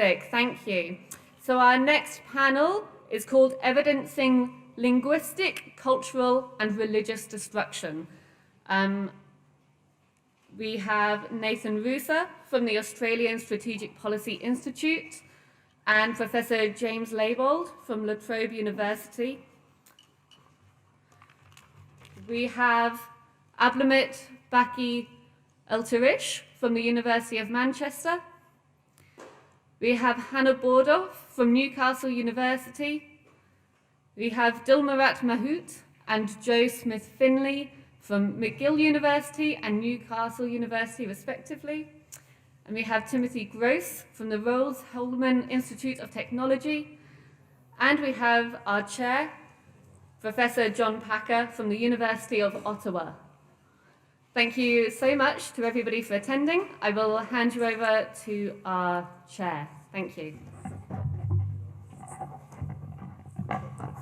Fantastic, thank you. So our next panel is called Evidencing Linguistic, Cultural and Religious Destruction. We have Nathan RUSER from the Australian Strategic Policy Institute and Professor James Leibold from La Trobe University. We have Ablimit BAKI ELTERISH from the University of Manchester. We have Hanna BURDORF from Newcastle University. We have Dilmurat MAHMUT and Joe Smith FINLEY from McGill University and Newcastle University, respectively. And we have Timothy GROSE from the Rolls-Holman Institute of Technology. And we have our chair, Professor John Packer from the University of Ottawa. Thank you so much to everybody for attending. I will hand you over to our chair. Thank you.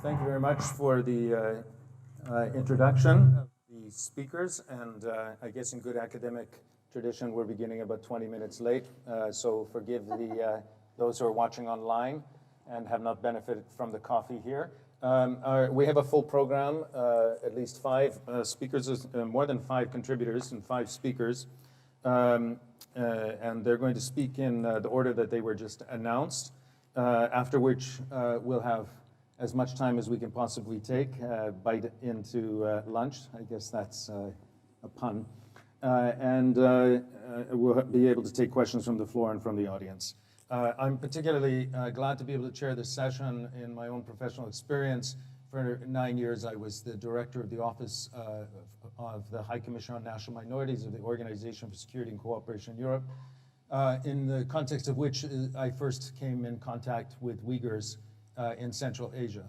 Thank you very much for the introduction of the speakers, and I guess in good academic tradition, we're beginning about 20 minutes late, so forgive those who are watching online and have not benefited from the coffee here. We have a full program, at least 5 speakers, more than 5 contributors and 5 speakers, and they're going to speak in the order that they were just announced, after which we'll have as much time as we can possibly take, bite into lunch. I guess that's a pun. And we'll be able to take questions from the floor and from the audience. I'm particularly glad to be able to chair this session in my own professional experience. For 9 years, I was the director of the Office of the High Commissioner on National Minorities of the Organization for Security and Cooperation in Europe, in the context of which I first came in contact with Uyghurs in Central Asia.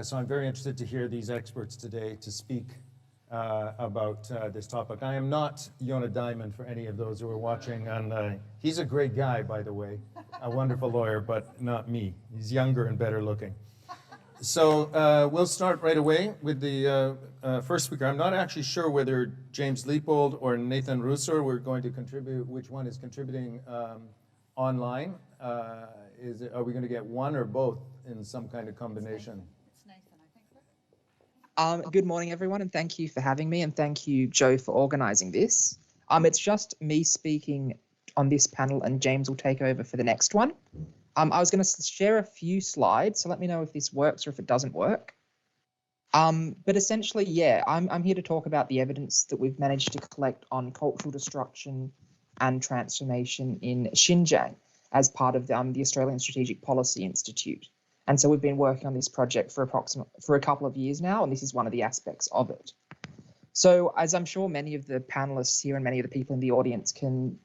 So I'm very interested to hear these experts today to speak about this topic. I am not Yonah Diamond for any of those who are watching. And he's a great guy, by the way, a wonderful lawyer, but not me. He's younger and better looking. So we'll start right away with the first speaker. I'm not actually sure whether James Leibold or Nathan RUSER were going to contribute, which one is contributing online. Are we going to get one or both in some kind of combination? It's Nathan, I think. Good morning, everyone, and thank you for having me, and thank you, Joe, for organising this. It's just me speaking on this panel, and James will take over for the next one. I was going to share a few slides, so let me know if this works or if it doesn't work. But essentially, yeah, I'm here to talk about the evidence that we've managed to collect on cultural destruction and transformation in Xinjiang as part of the Australian Strategic Policy Institute. And so we've been working on this project for a couple of years now, and this is one of the aspects of it. So as I'm sure many of the panelists here and many of the people in the audience can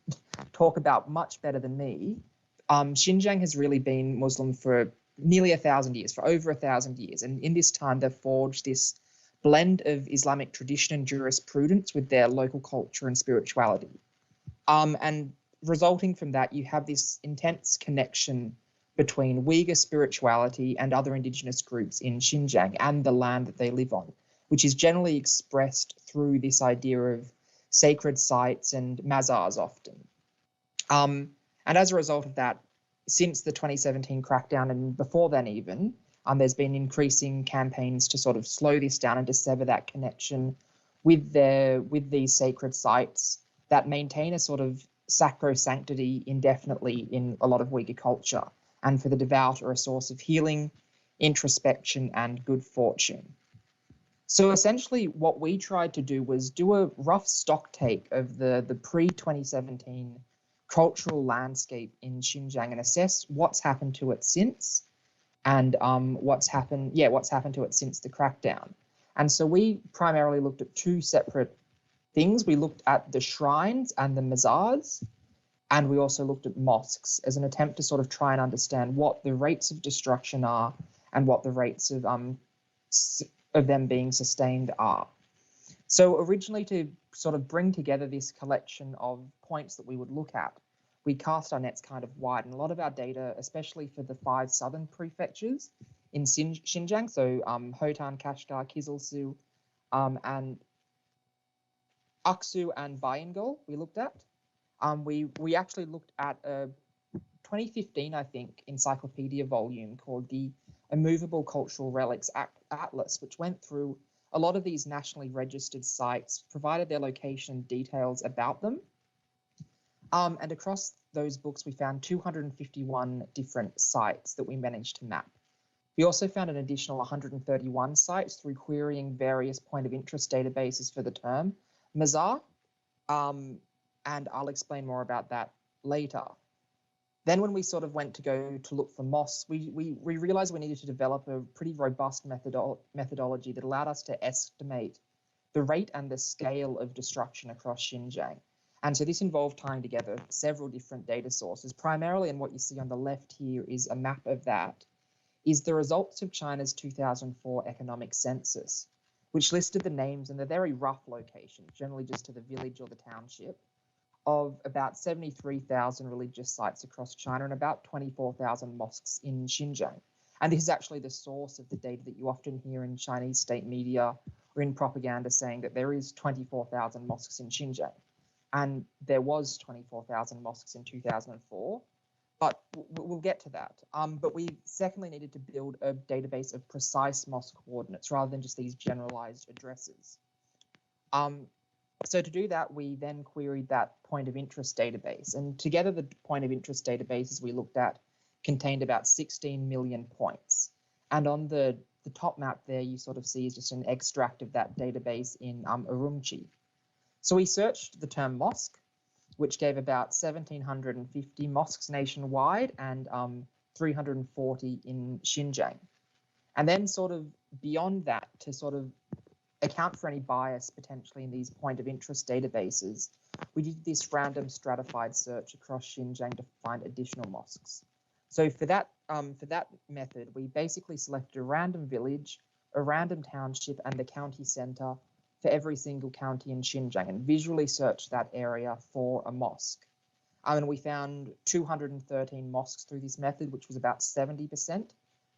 talk about much better than me, Xinjiang has really been Muslim for nearly 1,000 years, for over 1,000 years. And in this time, they've forged this blend of Islamic tradition and jurisprudence with their local culture and spirituality. And resulting from that, you have this intense connection between Uyghur spirituality and other indigenous groups in Xinjiang and the land that they live on, which is generally expressed through this idea of sacred sites and mazars often. And as a result of that, since the 2017 crackdown and before then even, there's been increasing campaigns to sort of slow this down and to sever that connection with these sacred sites that maintain a sort of sacrosanctity indefinitely in a lot of Uyghur culture, and for the devout are a source of healing, introspection, and good fortune. So essentially what we tried to do was do a rough stock take of the pre-2017 cultural landscape in Xinjiang and assess what's happened to it since, and what's happened to it since the crackdown. And so we primarily looked at 2 separate things. We looked at the shrines and the mazars, and we also looked at mosques as an attempt to sort of try and understand what the rates of destruction are and what the rates of them being sustained are. So originally, to sort of bring together this collection of points that we would look at, we cast our nets kind of wide, and a lot of our data, especially for the 5 southern prefectures in Xinjiang, so Hotan, Kashgar, Kyzyl, and Aksu and Bilingual, we looked at. We actually looked at a 2015, I think, encyclopedia volume called the Immovable Cultural Relics Atlas, which went through a lot of these nationally registered sites, provided their location and details about them. And across those books, we found 251 different sites that we managed to map. We also found an additional 131 sites through querying various point of interest databases for the term Mazar, and I'll explain more about that later. Then when we sort of went to go to look for mosques, we realized we needed to develop a pretty robust methodology that allowed us to estimate the rate and the scale of destruction across Xinjiang. And so this involved tying together several different data sources, primarily, and what you see on the left here is a map of that, is the results of China's 2004 economic census, which listed the names and the very rough locations, generally just to the village or the township, of about 73,000 religious sites across China and about 24,000 mosques in Xinjiang. And this is actually the source of the data that you often hear in Chinese state media or in propaganda saying that there is 24,000 mosques in Xinjiang. And there was 24,000 mosques in 2004, but we'll get to that. But we secondly needed to build a database of precise mosque coordinates rather than just these generalized addresses. So to do that, we then queried that point of interest database. And together, the point of interest databases we looked at contained about 16 million points. And on the top map there, you sort of see is just an extract of that database in Urumqi. So we searched the term mosque, which gave about 1,750 mosques nationwide and 340 in Xinjiang. And then sort of beyond that, to sort of account for any bias potentially in these point of interest databases, we did this random stratified search across Xinjiang to find additional mosques. So for that method, we basically selected a random village, a random township, and the county center for every single county in Xinjiang and visually searched that area for a mosque. And we found 213 mosques through this method, which was about 70%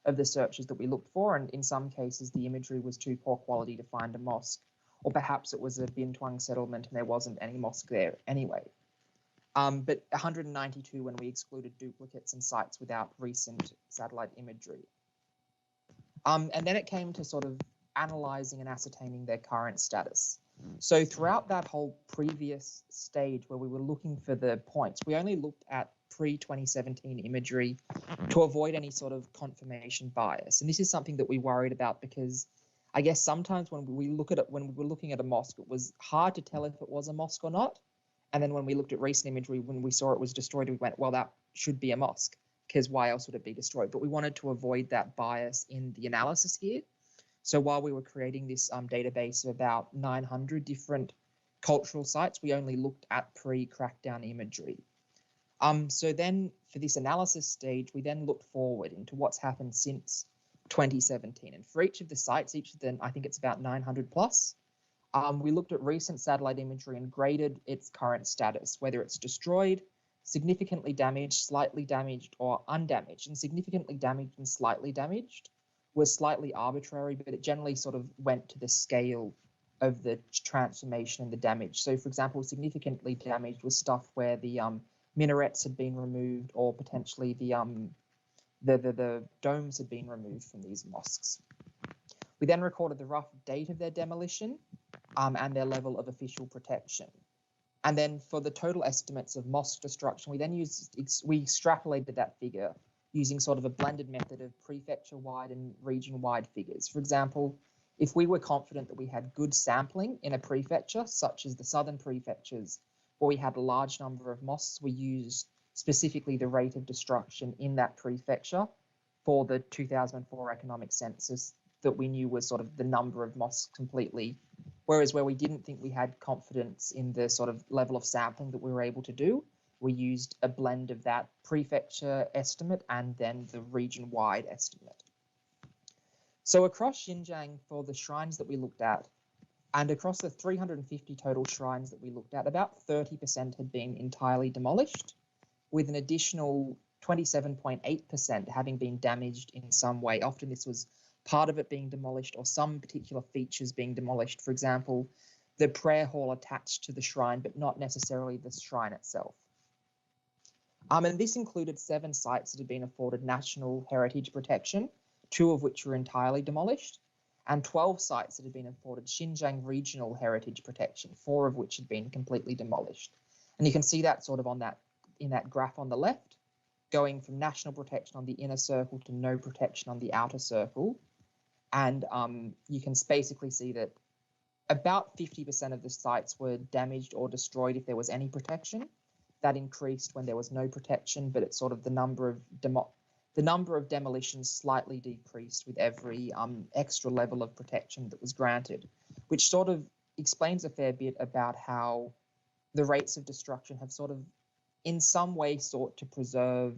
of the searches that we looked for. And in some cases, the imagery was too poor quality to find a mosque, or perhaps it was a Bintuang settlement and there wasn't any mosque there anyway. But 192 when we excluded duplicates and sites without recent satellite imagery. And then it came to sort of analyzing and ascertaining their current status. So throughout that whole previous stage where we were looking for the points, we only looked at pre-2017 imagery to avoid any sort of confirmation bias. And this is something that we worried about because I guess sometimes when we look at it, when we were looking at a mosque, it was hard to tell if it was a mosque or not. And then when we looked at recent imagery, when we saw it was destroyed, we went, well, that should be a mosque because why else would it be destroyed? But we wanted to avoid that bias in the analysis here. So while we were creating this database of about 900 different cultural sites, we only looked at pre-crackdown imagery. So then for this analysis stage, we then looked forward into what's happened since 2017. And for each of the sites, each of them, I think it's about 900 plus, we looked at recent satellite imagery and graded its current status, whether it's destroyed, significantly damaged, slightly damaged, or undamaged. And significantly damaged and slightly damaged was slightly arbitrary, but it generally sort of went to the scale of the transformation and the damage. So for example, significantly damaged was stuff where the minarets had been removed or potentially the domes had been removed from these mosques. We then recorded the rough date of their demolition and their level of official protection. And then for the total estimates of mosque destruction, we then we extrapolated that figure using sort of a blended method of prefecture-wide and region-wide figures. For example, if we were confident that we had good sampling in a prefecture, such as the southern prefectures, where we had a large number of mosques, we used specifically the rate of destruction in that prefecture for the 2004 economic census that we knew was sort of the number of mosques completely. Whereas where we didn't think we had confidence in the sort of level of sampling that we were able to do, we used a blend of that prefecture estimate and then the region-wide estimate. So across Xinjiang, for the shrines that we looked at, and across the 350 total shrines that we looked at, about 30% had been entirely demolished, with an additional 27.8% having been damaged in some way. Often this was part of it being demolished or some particular features being demolished. For example, the prayer hall attached to the shrine, but not necessarily the shrine itself. And this included 7 sites that had been afforded national heritage protection, 2 of which were entirely demolished, and 12 sites that had been afforded Xinjiang regional heritage protection, 4 of which had been completely demolished. And you can see that sort of on that in that graph on the left, going from national protection on the inner circle to no protection on the outer circle. And you can basically see that about 50% of the sites were damaged or destroyed if there was any protection. That increased when there was no protection, but it's sort of the number of demolitions slightly decreased with every extra level of protection that was granted, which sort of explains a fair bit about how the rates of destruction have sort of in some way sought to preserve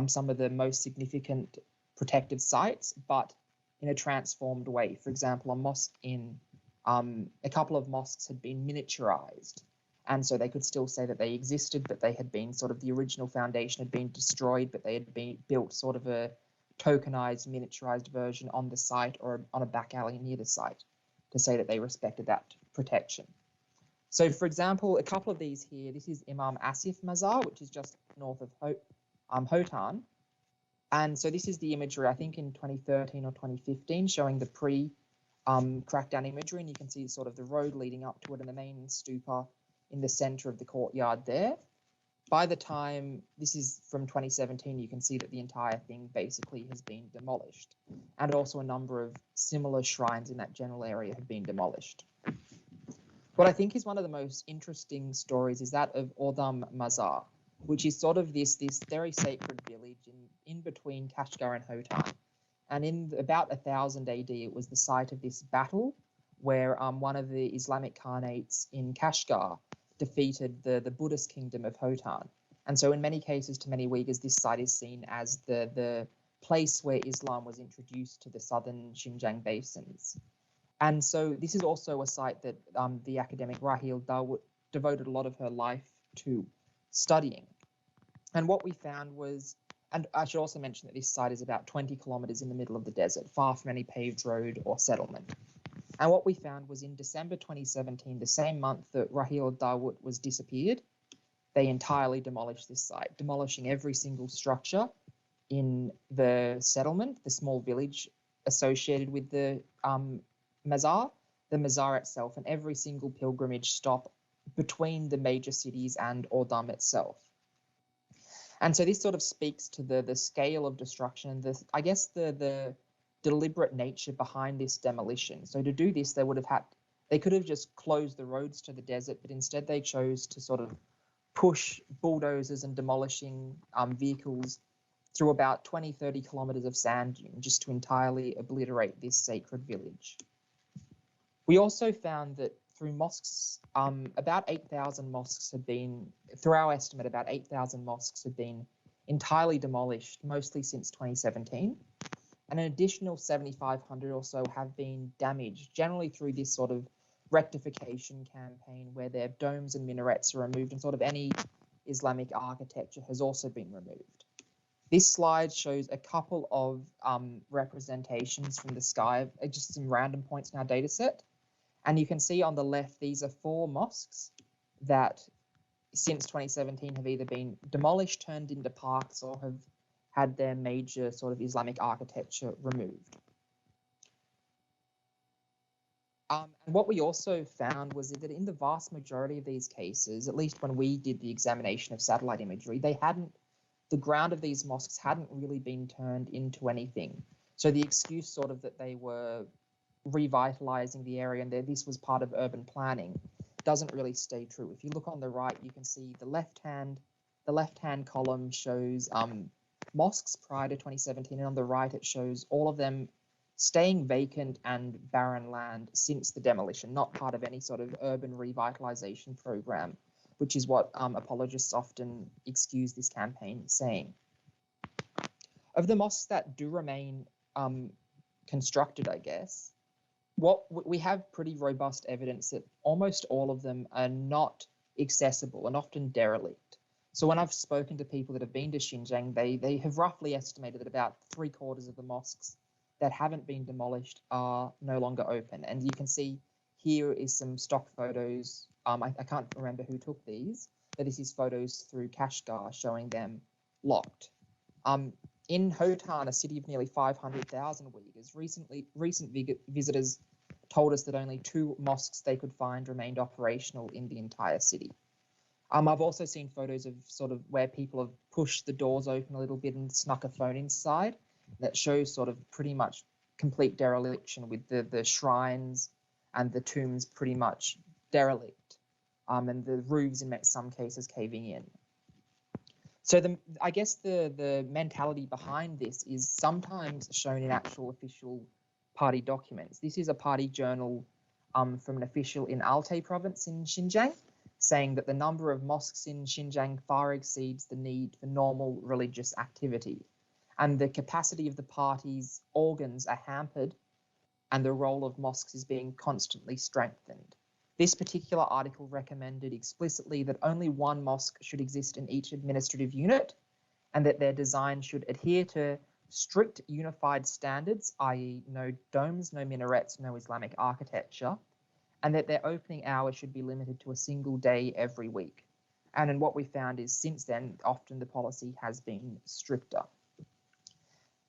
some of the most significant protected sites, but in a transformed way. For example, a mosque in a couple of mosques had been miniaturized, and so they could still say that they existed, but they had been sort of the original foundation had been destroyed, but they had been built sort of a tokenized, miniaturized version on the site or on a back alley near the site to say that they respected that protection. So, for example, a couple of these here, this is Imam Asif Mazar, which is just north of Hotan. And so this is the imagery, I think in 2013 or 2015, showing the pre-crackdown imagery, and you can see sort of the road leading up to it and the main stupa in the center of the courtyard there. By the time, this is from 2017, you can see that the entire thing basically has been demolished. And also a number of similar shrines in that general area have been demolished. What I think is one of the most interesting stories is that of Ordam Mazar, which is sort of this very sacred village in between Kashgar and Hotan. And in about 1000 AD, it was the site of this battle where one of the Islamic Khanates in Kashgar defeated the Buddhist kingdom of Hotan. And so in many cases, to many Uyghurs, this site is seen as the place where Islam was introduced to the southern Xinjiang basins. And so this is also a site that the academic Rahil Dawood devoted a lot of her life to studying. And what we found was, and I should also mention that this site is about 20 kilometers in the middle of the desert, far from any paved road or settlement. And what we found was in December 2017, the same month that Rahil Dawood was disappeared, they entirely demolished this site, demolishing every single structure in the settlement, the small village associated with the mazar itself, and every single pilgrimage stop between the major cities and Ordam itself. And so this sort of speaks to the scale of destruction and I guess the deliberate nature behind this demolition. So to do this, they could have just closed the roads to the desert, but instead they chose to sort of push bulldozers and demolishing vehicles through about 20, 30 kilometers of sand dune just to entirely obliterate this sacred village. We also found that through mosques, about 8,000 mosques had been, through our estimate, about 8,000 mosques had been entirely demolished, mostly since 2017. And an additional 7,500 or so have been damaged, generally through this sort of rectification campaign where their domes and minarets are removed and sort of any Islamic architecture has also been removed. This slide shows a couple of representations from the sky, just some random points in our data set. And you can see on the left, these are 4 mosques that since 2017 have either been demolished, turned into parks, or have had their major sort of Islamic architecture removed. And what we also found was that in the vast majority of these cases, at least when we did the examination of satellite imagery, the ground of these mosques hadn't really been turned into anything. So the excuse sort of that they were revitalizing the area and this was part of urban planning doesn't really stay true. If you look on the right, you can see the left-hand column shows mosques prior to 2017, and on the right it shows all of them staying vacant and barren land since the demolition, not part of any sort of urban revitalization program, which is what apologists often excuse this campaign saying. Of the mosques that do remain constructed, I guess, we have pretty robust evidence that almost all of them are not accessible and often derelict. So when I've spoken to people that have been to Xinjiang, they have roughly estimated that about 3/4 of the mosques that haven't been demolished are no longer open. And you can see here is some stock photos. I can't remember who took these, but this is photos through Kashgar showing them locked. In Hotan, a city of nearly 500,000 Uyghurs, recent visitors told us that only 2 mosques they could find remained operational in the entire city. I've also seen photos of sort of where people have pushed the doors open a little bit and snuck a phone inside. That shows sort of pretty much complete dereliction, with the shrines and the tombs pretty much derelict, and the roofs in some cases caving in. So I guess the mentality behind this is sometimes shown in actual official party documents. This is a party journal from an official in Altai province in Xinjiang, saying that the number of mosques in Xinjiang far exceeds the need for normal religious activity, and the capacity of the party's organs are hampered, and the role of mosques is being constantly strengthened. This particular article recommended explicitly that only 1 mosque should exist in each administrative unit, and that their design should adhere to strict unified standards, i.e. no domes, no minarets, no Islamic architecture, and that their opening hours should be limited to a single day every week. And then what we found is since then, often the policy has been stricter.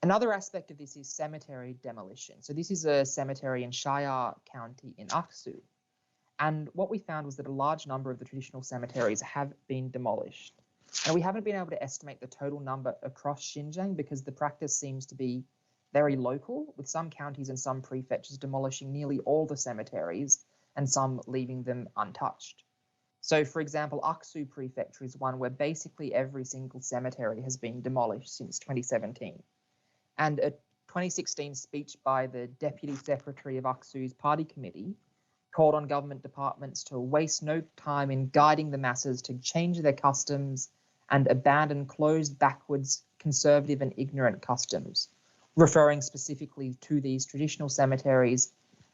Another aspect of this is cemetery demolition. So this is a cemetery in Shire County in Aksu. And what we found was that a large number of the traditional cemeteries have been demolished. And we haven't been able to estimate the total number across Xinjiang because the practice seems to be very local, with some counties and some prefectures demolishing nearly all the cemeteries and some leaving them untouched. So, for example, Aksu Prefecture is one where basically every single cemetery has been demolished since 2017. And a 2016 speech by the Deputy Secretary of Aksu's party committee called on government departments to waste no time in guiding the masses to change their customs and abandon closed, backwards, conservative and ignorant customs, referring specifically to these traditional cemeteries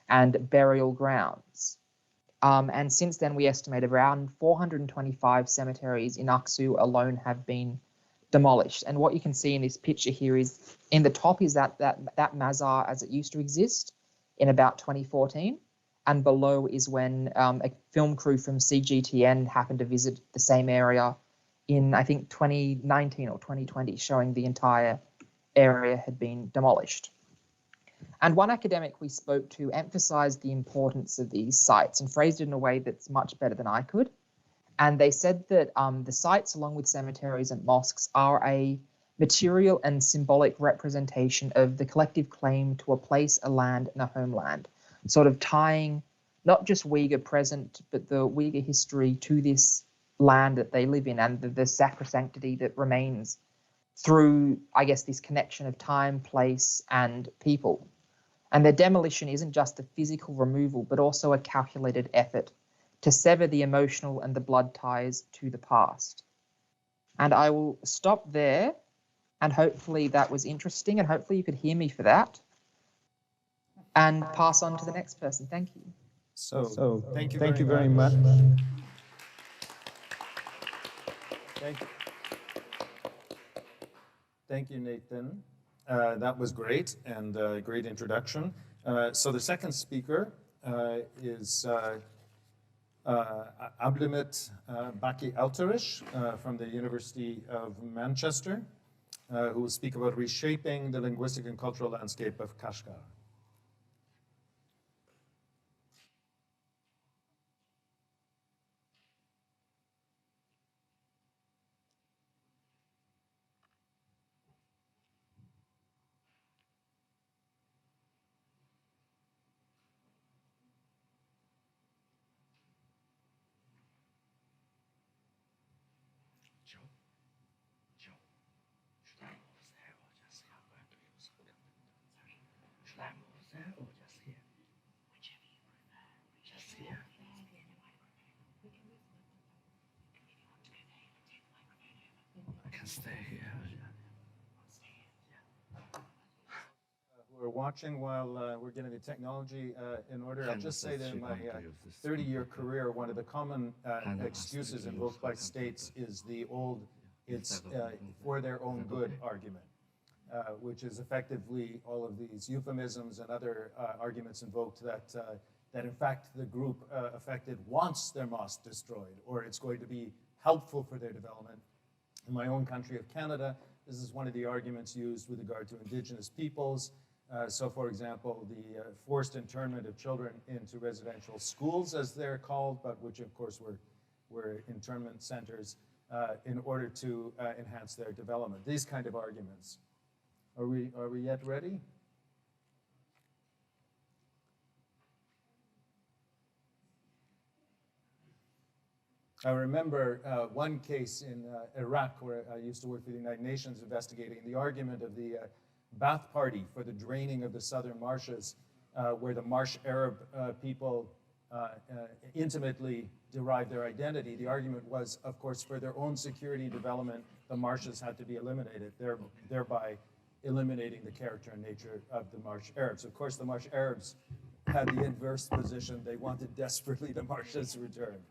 and burial grounds. And since then, we estimate around 425 cemeteries in Aksu alone have been demolished. And what you can see in this picture here is, in the top is that mazar as it used to exist in about 2014. And below is when a film crew from CGTN happened to visit the same area in, I think, 2019 or 2020, showing the entire area had been demolished. And one academic we spoke to emphasized the importance of these sites and phrased it in a way that's much better than I could. And they said that the sites, along with cemeteries and mosques, are a material and symbolic representation of the collective claim to a place, a land, and a homeland, sort of tying not just Uyghur present, but the Uyghur history to this land that they live in, and the sacrosanctity that remains through, I guess, this connection of time, place, and people. And the demolition isn't just a physical removal, but also a calculated effort to sever the emotional and the blood ties to the past. And I will stop there, and hopefully that was interesting, and hopefully you could hear me for that, and pass on to the next person. Thank you. So thank you very much. Thank you, Nathan. That was great, and a great introduction. So the second speaker is Ablimit BAKI ELTERISH from the University of Manchester, who will speak about reshaping the linguistic and cultural landscape of Kashgar. We're watching while we're getting the technology in order. I'll just say that in my 30-year career, one of the common excuses invoked by states is the old "it's for their own good" argument, which is effectively all of these euphemisms and other arguments invoked that in fact the group affected wants their mosque destroyed, or it's going to be helpful for their development. In my own country of Canada, this is one of the arguments used with regard to Indigenous peoples. So, for example, the forced internment of children into residential schools, as they're called, but which, of course, were internment centers in order to enhance their development. These kind of arguments. Are we yet ready? I remember one case in Iraq where I used to work for the United Nations investigating the argument of the Ba'ath Party for the draining of the southern marshes, where the Marsh Arab people intimately derived their identity. The argument was, of course, for their own security and development, the marshes had to be eliminated, thereby eliminating the character and nature of the Marsh Arabs. Of course, the Marsh Arabs had the inverse position. They wanted desperately the marshes returned.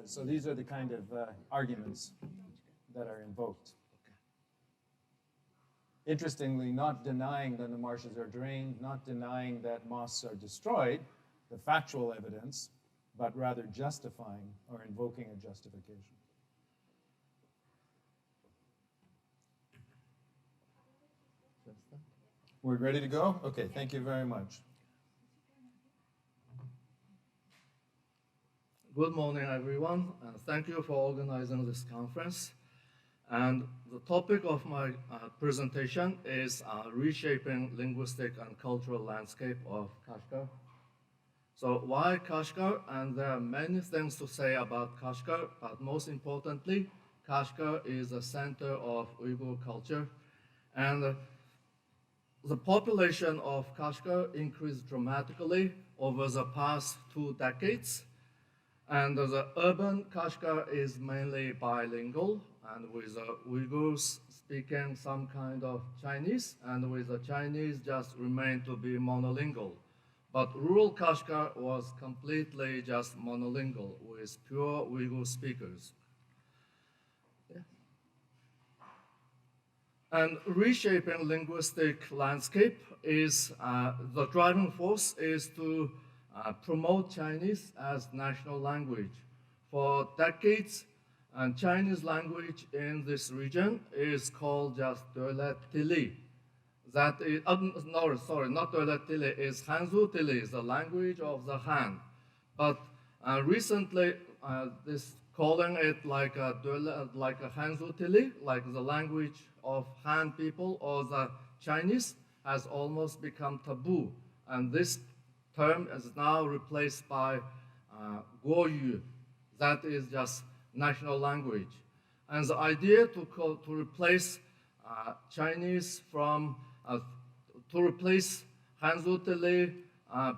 So these are the kind of arguments that are invoked. Interestingly, not denying that the marshes are drained, not denying that mosques are destroyed, the factual evidence, but rather justifying or invoking a justification. We're ready to go? Okay, thank you very much. Good morning, everyone, and thank you for organizing this conference. And the topic of my presentation is Reshaping Linguistic and Cultural Landscape of Kashgar. So why Kashgar? And there are many things to say about Kashgar, but most importantly, Kashgar is a center of Uyghur culture. And the population of Kashgar increased dramatically over the past 2 decades. And the urban Kashgar is mainly bilingual, and with the Uyghurs speaking some kind of Chinese, and with the Chinese just remain to be monolingual. But rural Kashgar was completely just monolingual with pure Uyghur speakers. Yeah. And reshaping linguistic landscape is, the driving force is to promote Chinese as national language. For decades, and Chinese language in this region is called just Dölet Dili. That is, no, sorry, not Dölet Dili, is Hanzu Dili, the language of the Han. But recently, this calling it like a Hanzu Dili, like the language of Han people or the Chinese, has almost become taboo. And this term is now replaced by Guoyu, that is just national language. And the idea to replace Chinese from, to replace Hanzu Dili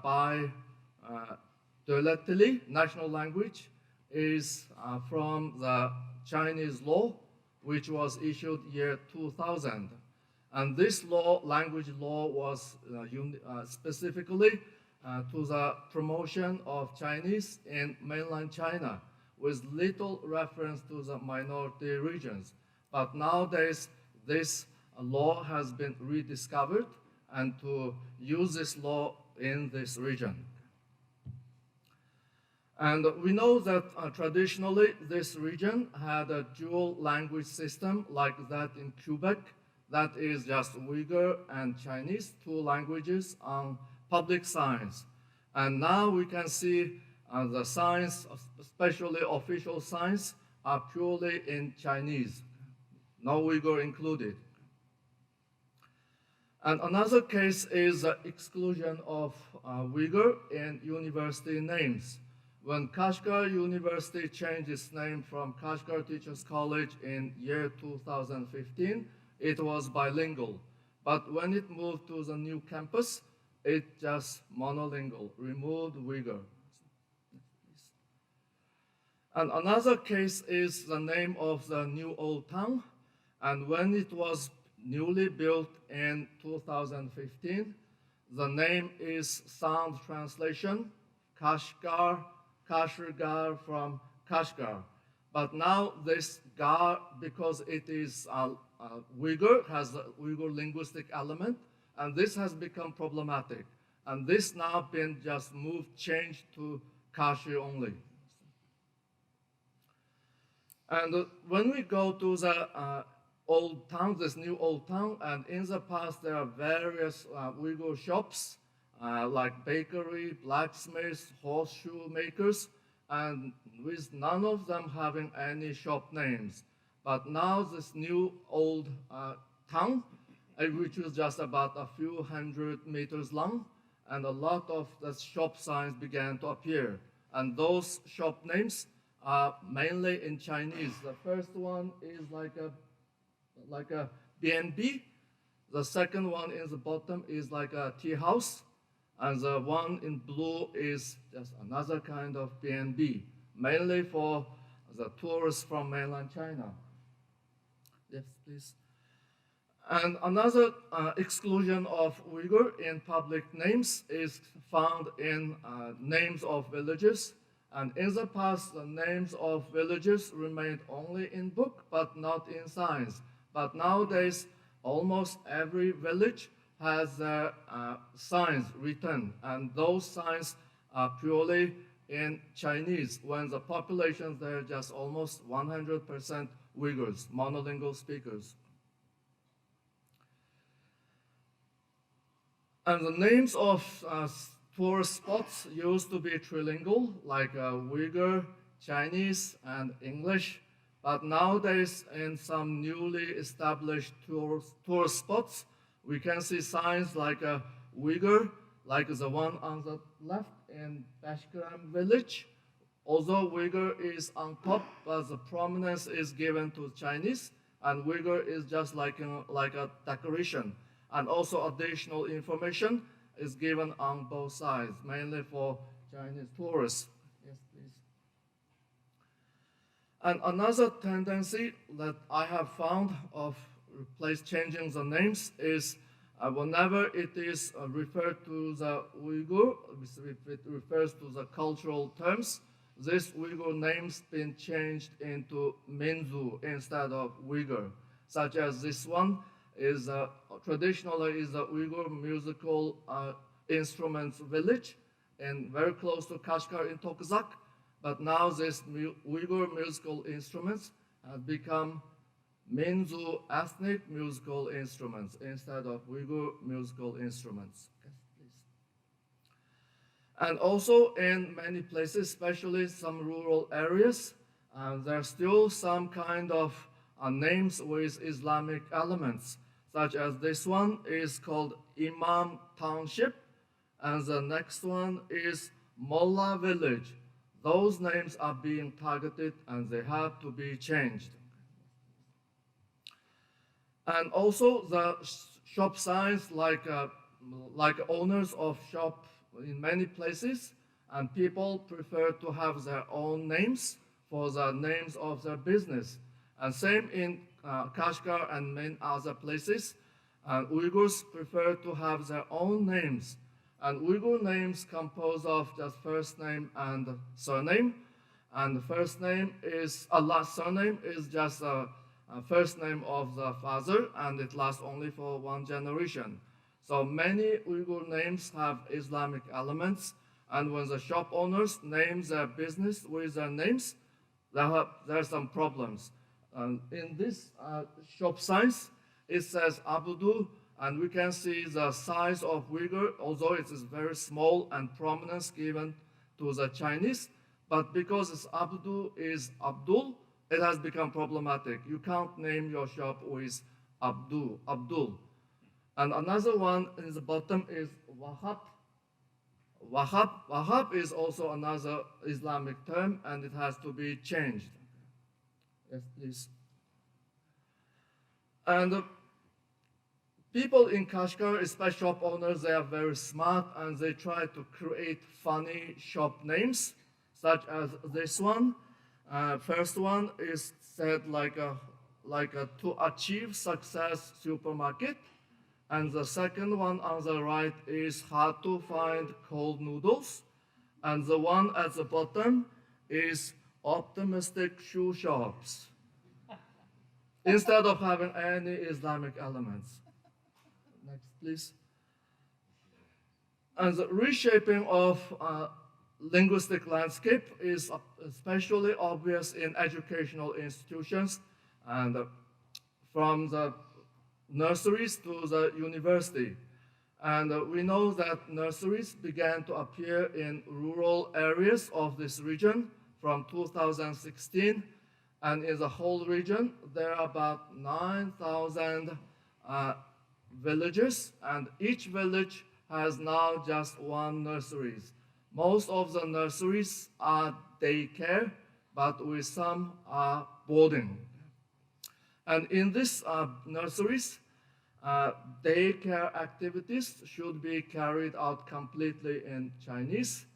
by Dölet Dili, national language, is from the Chinese law, which was issued year 2000. And this law, language law, was specifically to the promotion of Chinese in mainland China, with little reference to the minority regions. But nowadays, this law has been rediscovered, and to use this law in this region. And we know that traditionally this region had a dual language system like that in Quebec, that is just Uyghur and Chinese, 2 languages on public signs. And now we can see the signs, especially official signs, are purely in Chinese, no Uyghur included. And another case is the exclusion of Uyghur in university names. When Kashgar University changed its name from Kashgar Teachers College in year 2015, it was bilingual. But when it moved to the new campus, it just monolingual, removed Uyghur. And another case is the name of the new old town. And when it was newly built in 2015, the name is sound translation, Kashgar, Kashgar from Kashgar. But now this Gar, because it is Uyghur, has the Uyghur linguistic element, and this has become problematic. And this now been just moved, changed to Kashi only. And when we go to the old town, this new old town, and in the past there are various Uyghur shops, like bakery, blacksmiths, horseshoe makers, and with none of them having any shop names. But now this new old town, which was just about a few hundred meters long, and a lot of the shop signs began to appear. And those shop names are mainly in Chinese. The first one is like a B&B. The second one in the bottom is like a tea house. And the one in blue is just another kind of B&B, mainly for the tourists from mainland China. Yes, please. And another exclusion of Uyghur in public names is found in names of villages. And in the past, the names of villages remained only in book, but not in signs. But nowadays, almost every village has their signs written, and those signs are purely in Chinese, when the population there is just almost 100% Uyghurs, monolingual speakers. And the names of tourist spots used to be trilingual, like Uyghur, Chinese, and English. But nowadays, in some newly established tourist spots, we can see signs like Uyghur, like the one on the left in Kashgar village. Although Uyghur is on top, but the prominence is given to Chinese, and Uyghur is just like a decoration. And also additional information is given on both sides, mainly for Chinese tourists. Yes, please. And another tendency that I have found of changing the names is whenever it is referred to the Uyghur, it refers to the cultural terms, this Uyghur name's been changed into Minzu instead of Uyghur, such as this one is traditionally is the Uyghur musical instruments village, and very close to Kashgar in Tokzak. But now this Uyghur musical instruments have become Minzu ethnic musical instruments instead of Uyghur musical instruments. Yes, please. And also in many places, especially some rural areas, there are still some kind of names with Islamic elements, such as this one is called Imam Township, and the next one is Mullah Village. Those names are being targeted and they have to be changed. And also the shop signs, like owners of shop in many places, and people prefer to have their own names for the names of their business. And same in Kashgar and many other places, Uyghurs prefer to have their own names. And Uyghur names compose of just first name and surname. And the first name is, last surname is just a first name of the father, and it lasts only for one generation. So many Uyghur names have Islamic elements, and when the shop owners name their business with their names, there are some problems. In this shop signs, it says Abdu, and we can see the size of Uyghur, although it is very small and prominence given to the Chinese, but because it's Abdu is Abdul, it has become problematic. You can't name your shop with Abdul. And another one in the bottom is Wahab. Wahab is also another Islamic term, and it has to be changed. Yes, please. And people in Kashgar, especially shop owners, they are very smart, and they try to create funny shop names, such as this one. First one is said like a to achieve success supermarket, and the second one on the right is how to find cold noodles, and the one at the bottom is optimistic shoe shops, instead of having any Islamic elements. Next, please. And the reshaping of linguistic landscape is especially obvious in educational institutions and from the nurseries to the university. And we know that nurseries began to appear in rural areas of this region from 2016. And in the whole region, there are about 9,000 villages, and each village has now just one nursery. Most of the nurseries are daycare, but with some are boarding. And in these nurseries, daycare activities should be carried out completely in Chinese,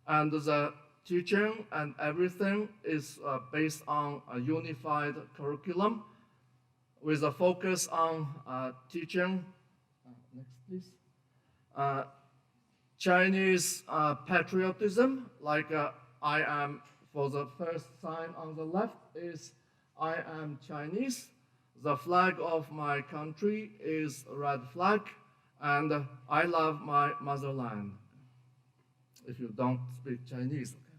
and the teaching and everything is based on a unified curriculum with a focus on teaching, next please, Chinese patriotism, like I am, for the first sign on the left is I am Chinese. The flag of my country is a red flag, and I love my motherland, if you don't speak Chinese. Okay?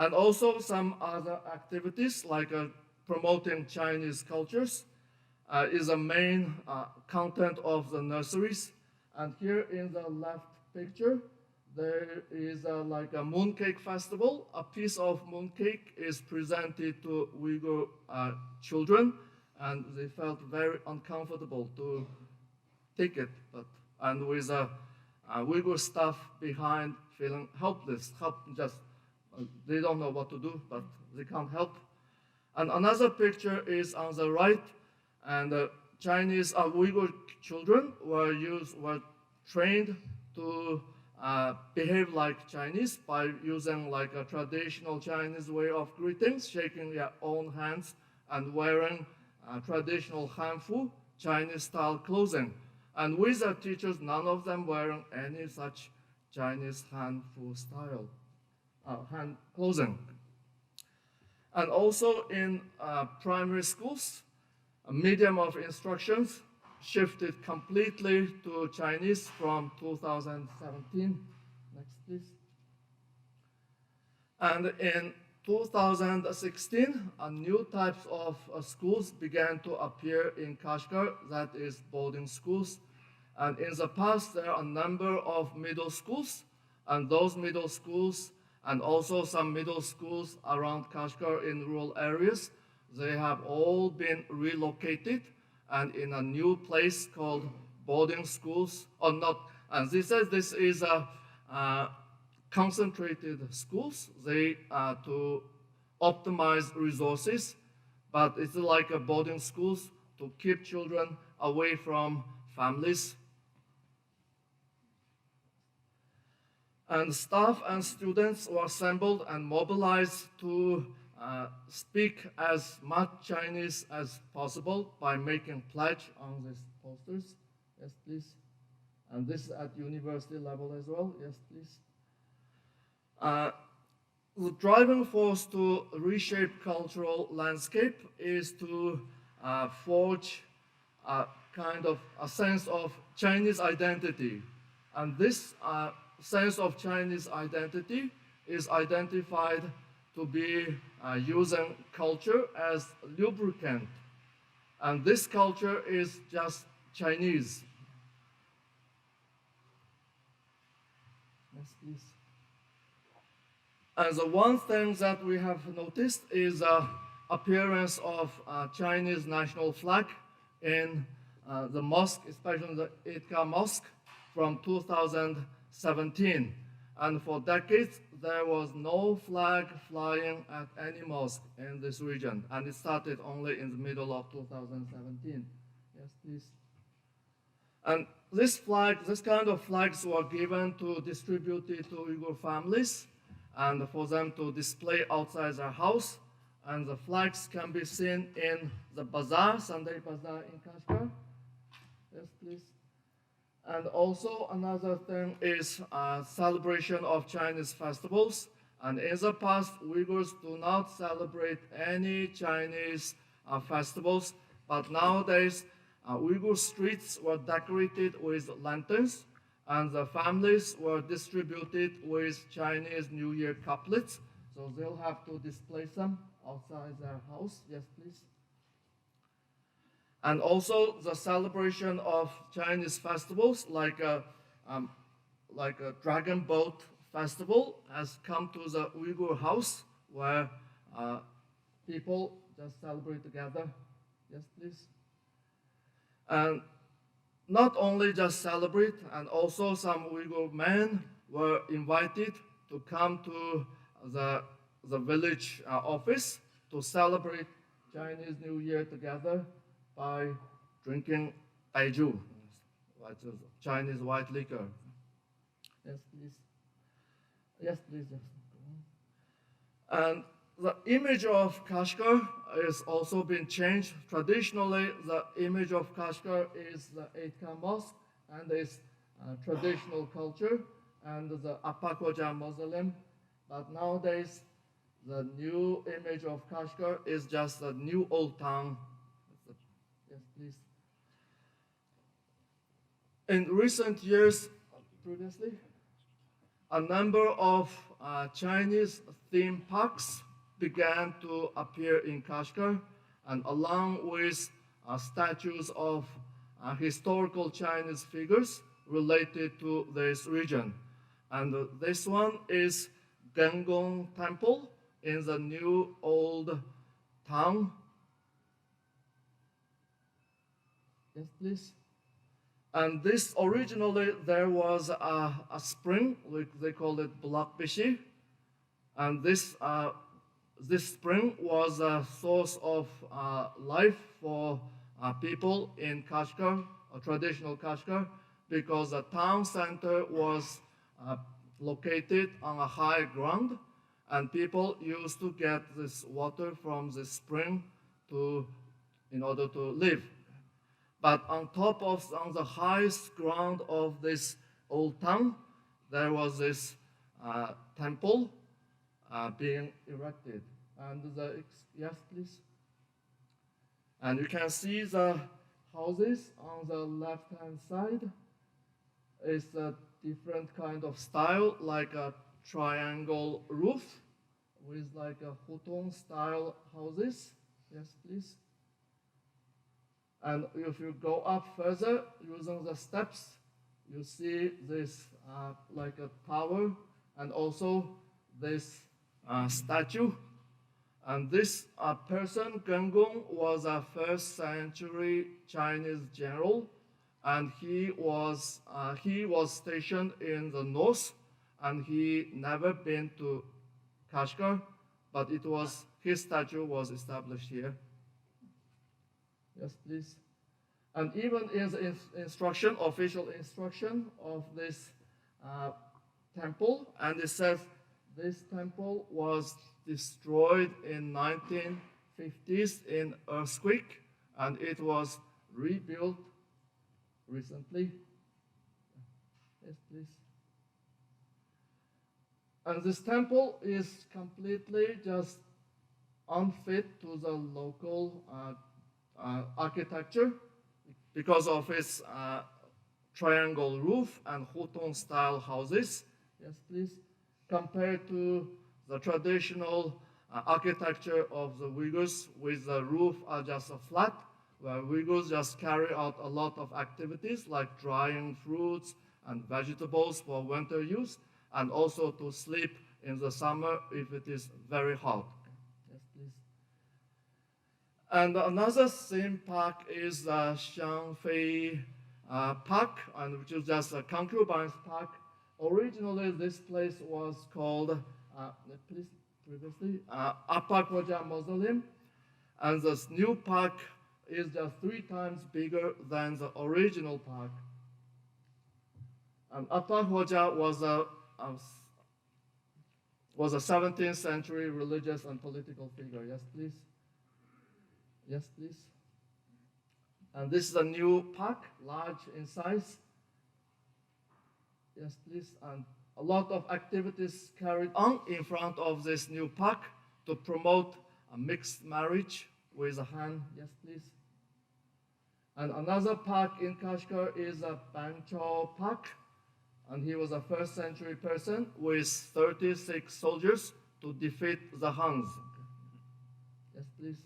And also some other activities like promoting Chinese cultures is a main content of the nurseries. And here in the left picture, there is like a mooncake festival. A piece of mooncake is presented to Uyghur children, and they felt very uncomfortable to take it, and with Uyghur staff behind feeling helpless, they don't know what to do, but they can't help. And another picture is on the right, and Chinese Uyghur children were trained to behave like Chinese by using like a traditional Chinese way of greetings, shaking their own hands and wearing traditional hanfu, Chinese-style clothing. And with the teachers, none of them wearing any such Chinese hanfu style hand clothing. And also in primary schools, a medium of instructions shifted completely to Chinese from 2017. Next, please. And in 2016, new types of schools began to appear in Kashgar, that is boarding schools. And in the past, there are a number of middle schools, and those middle schools, and also some middle schools around Kashgar in rural areas, they have all been relocated and in a new place called boarding schools, or not. And this is a concentrated schools. They to optimize resources, but it's like a boarding schools to keep children away from families. And staff and students were assembled and mobilized to speak as much Chinese as possible by making pledge on these posters. Yes, please. And this at university level as well. Yes, please. The driving force to reshape cultural landscape is to forge a kind of a sense of Chinese identity. And this sense of Chinese identity is identified to be using culture as lubricant. And this culture is just Chinese. Yes, please. And the one thing that we have noticed is appearance of Chinese national flag in the mosque, especially the Eidgah Mosque from 2017. And for decades, there was no flag flying at any mosque in this region. And it started only in the middle of 2017. Yes, please. And this kind of flags were given to distributed to Uyghur families and for them to display outside their house. And the flags can be seen in the bazaar, Sunday bazaar in Kashgar. Yes, please. And also another thing is celebration of Chinese festivals. And in the past, Uyghurs do not celebrate any Chinese festivals, but nowadays, Uyghur streets were decorated with lanterns, and the families were distributed with Chinese New Year couplets. So they'll have to display them outside their house. Yes, please. And also the celebration of Chinese festivals like a dragon boat festival has come to the Uyghur house where people just celebrate together. Yes, please. And not only just celebrate, and also some Uyghur men were invited to come to the village office to celebrate Chinese New Year together by drinking Aiju, which is Chinese white liquor. Yes, please. Yes, please. Yes. And the image of Kashgar is also been changed. Traditionally, the image of Kashgar is the Eight-Ka Mosque and its traditional culture and the Apakwaja mausoleum. But nowadays, the new image of Kashgar is just a new old town. Yes, please. In recent years, previously, a number of Chinese theme parks began to appear in Kashgar, and along with statues of historical Chinese figures related to this region. And this one is Gangong Temple in the new old town. Yes, please. And this originally there was a spring, they call it Blakbishi, and this spring was a source of life for people in Kashgar, traditional Kashgar, because the town center was located on a high ground, and people used to get this water from the spring in order to live. But on top of on the highest ground of this old town, there was this temple being erected. And yes, please. And you can see the houses on the left-hand side. It's a different kind of style, like a triangle roof with like a hutong style houses. Yes, please. And if you go up further using the steps, you see this like a tower and also this statue. And this person, Gengong, was a 1st century Chinese general, and he was stationed in the north, and he never been to Kashgar, but his statue was established here. Yes, please. And even in the official instruction of this temple, and it says this temple was destroyed in 1950s in earthquake, and it was rebuilt recently. Yes, please. And this temple is completely just unfit to the local architecture because of its triangle roof and hutong style houses. Yes, please. Compared to the traditional architecture of the Uyghurs, with the roof just flat, where Uyghurs just carry out a lot of activities like drying fruits and vegetables for winter use, and also to sleep in the summer if it is very hot. Yes, please. And another theme park is the Xiangfei Park, and which is just a concubines park. Originally, this place was called Apakwaja Mausoleum, and this new park is just 3 times bigger than the original park. And Apakwaja was a 17th century religious and political figure. Yes, please. Yes, please. And this is a new park, large in size. Yes, please. And a lot of activities carried on in front of this new park to promote a mixed marriage with a Han. Yes, please. And another park in Kashgar is a Bancho Park. and he was a first-century person with 36 soldiers to defeat the Huns. Yes, please.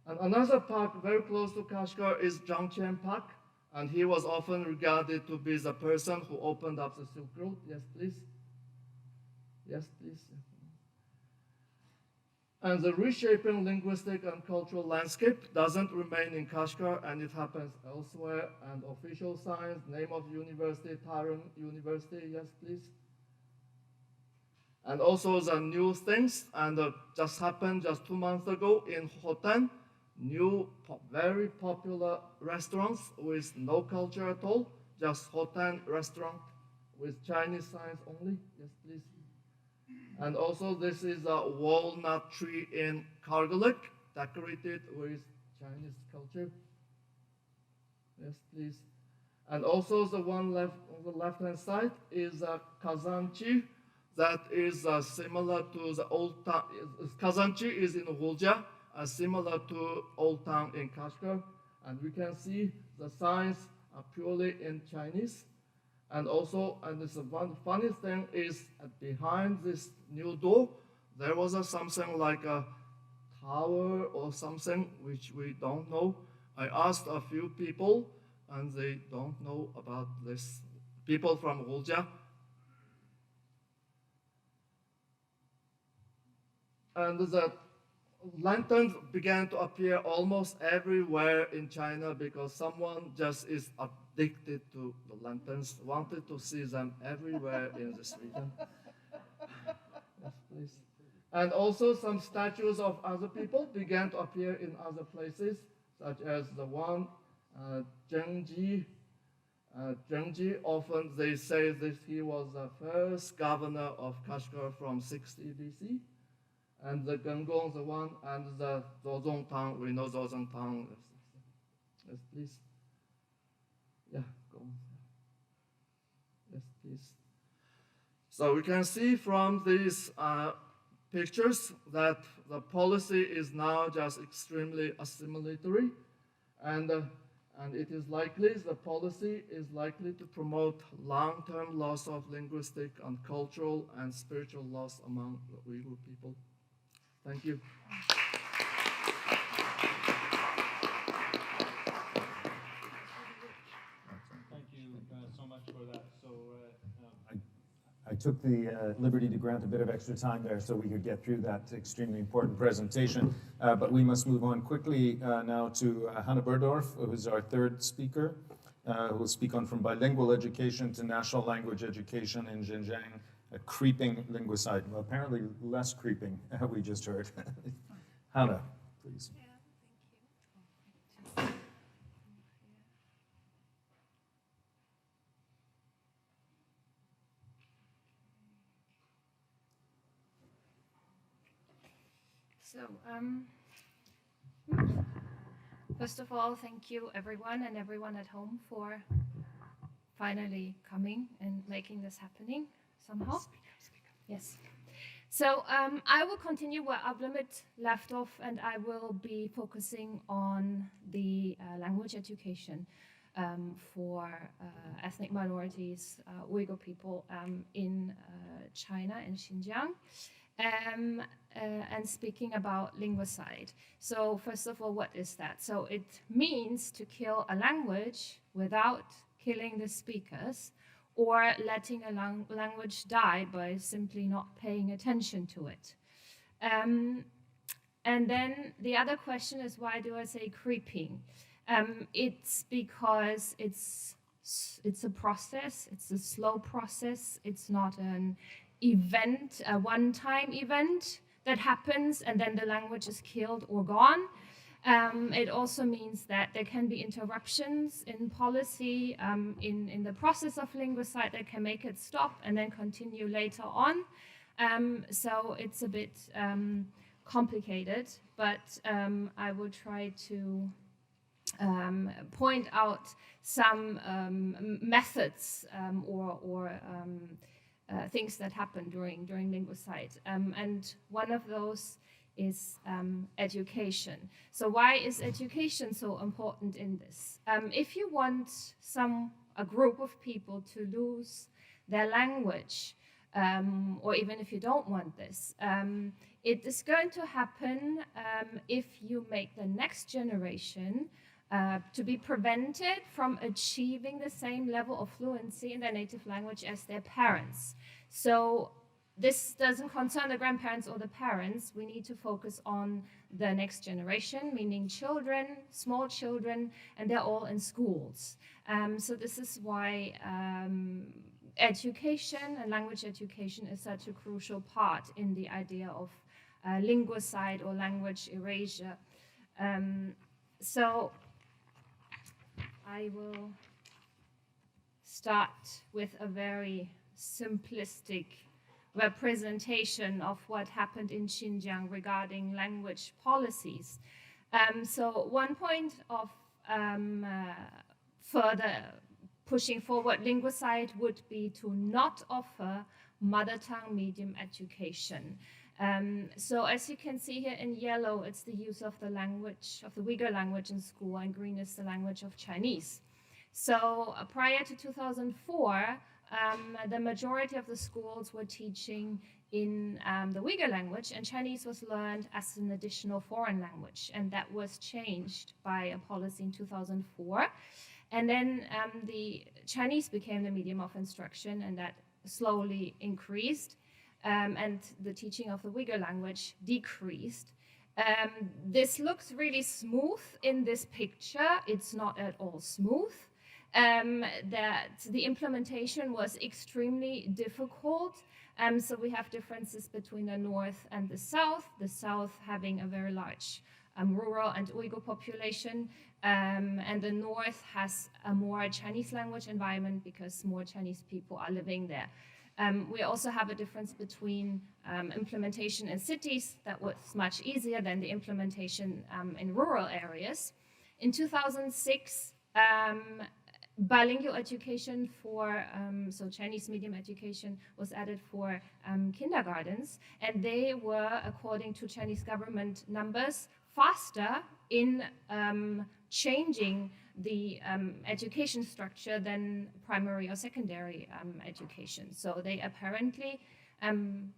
And another park very close to Kashgar is Zhangqian Park, and he was often regarded to be the person who opened up the Silk Road. Yes, please. Yes, please. And the reshaping linguistic and cultural landscape doesn't remain in Kashgar, and it happens elsewhere. And official signs, name of university, Tarim University, yes, please. And also the new things, and just happened just 2 months ago in Hotan, new very popular restaurants with no culture at all, just Hotan restaurant with Chinese signs only, yes, please. And also this is a walnut tree in Kargalik, decorated with Chinese culture. Yes, please. And also the one left on the left-hand side is a Kazanchi that is similar to the old town. Kazanchi is in Volja, similar to old town in Kashgar. And we can see the signs are purely in Chinese. And also, and this one funny thing is behind this new door, there was something like a tower or something which we don't know. I asked a few people and they don't know about this. People from Volja. And the lanterns began to appear almost everywhere in China because someone just is addicted to the lanterns, wanted to see them everywhere in this region. Yes, please. And also some statues of other people began to appear in other places, such as the one Zhengji. Zhengji, often they say that he was the first governor of Kashgar from 60 BC. And the Gengong, the one, and the Zozong Tang, we know Zozong Tang. Yes, please. Yeah, go on. Yes, please. So we can see from these pictures that the policy is now just extremely assimilatory, and it is likely, the policy is likely to promote long-term loss of linguistic and cultural and spiritual loss among the Uyghur people. Thank you. Thank you so much for that. So I took the liberty to grant a bit of extra time there so we could get through that extremely important presentation. But we must move on quickly now to Hanna BURDORF, who is our third speaker, who will speak on from bilingual education to national language education in Xinjiang, a creeping linguicide. Well, apparently less creeping, we just heard. Hanna, please. So, first of all, thank you everyone and everyone at home for finally coming and making this happening somehow. Yes. So I will continue where Ablimit left off, and I will be focusing on the language education for ethnic minorities, Uyghur people in China and Xinjiang. And speaking about linguicide. So first of all, what is that? So it means to kill a language without killing the speakers, or letting a language die by simply not paying attention to it. And then the other question is, why do I say creeping? It's because it's a process, it's a slow process, it's not an event, a one-time event that happens and then the language is killed or gone. It also means that there can be interruptions in policy, in the process of linguicide that can make it stop and then continue later on. So it's a bit complicated, but I will try to point out some methods or things that happen during linguicide. And one of those is education. So why is education so important in this? If you want some a group of people to lose their language, or even if you don't want this. It is going to happen if you make the next generation to be prevented from achieving the same level of fluency in their native language as their parents. So this doesn't concern the grandparents or the parents. We need to focus on the next generation, meaning children, small children, and they're all in schools. So this is why education and language education is such a crucial part in the idea of linguicide or language erasure. So I will start with a very simplistic representation of what happened in Xinjiang regarding language policies. So one point of further pushing forward linguicide would be to not offer mother tongue medium education. So as you can see here in yellow, it's the use of the language, of the Uyghur language in school, and green is the language of Chinese. So prior to 2004, the majority of the schools were teaching in the Uyghur language, and Chinese was learned as an additional foreign language, and that was changed by a policy in 2004. And then the Chinese became the medium of instruction, and that slowly increased, and the teaching of the Uyghur language decreased. This looks really smooth in this picture. It's not at all smooth. That the implementation was extremely difficult. So we have differences between the north and the south having a very large rural and Uyghur population, and the north has a more Chinese language environment because more Chinese people are living there. We also have a difference between implementation in cities that was much easier than the implementation in rural areas. In 2006, bilingual education for, so Chinese medium education was added for kindergartens, and they were, according to Chinese government numbers, faster in changing the education structure than primary or secondary education. So they apparently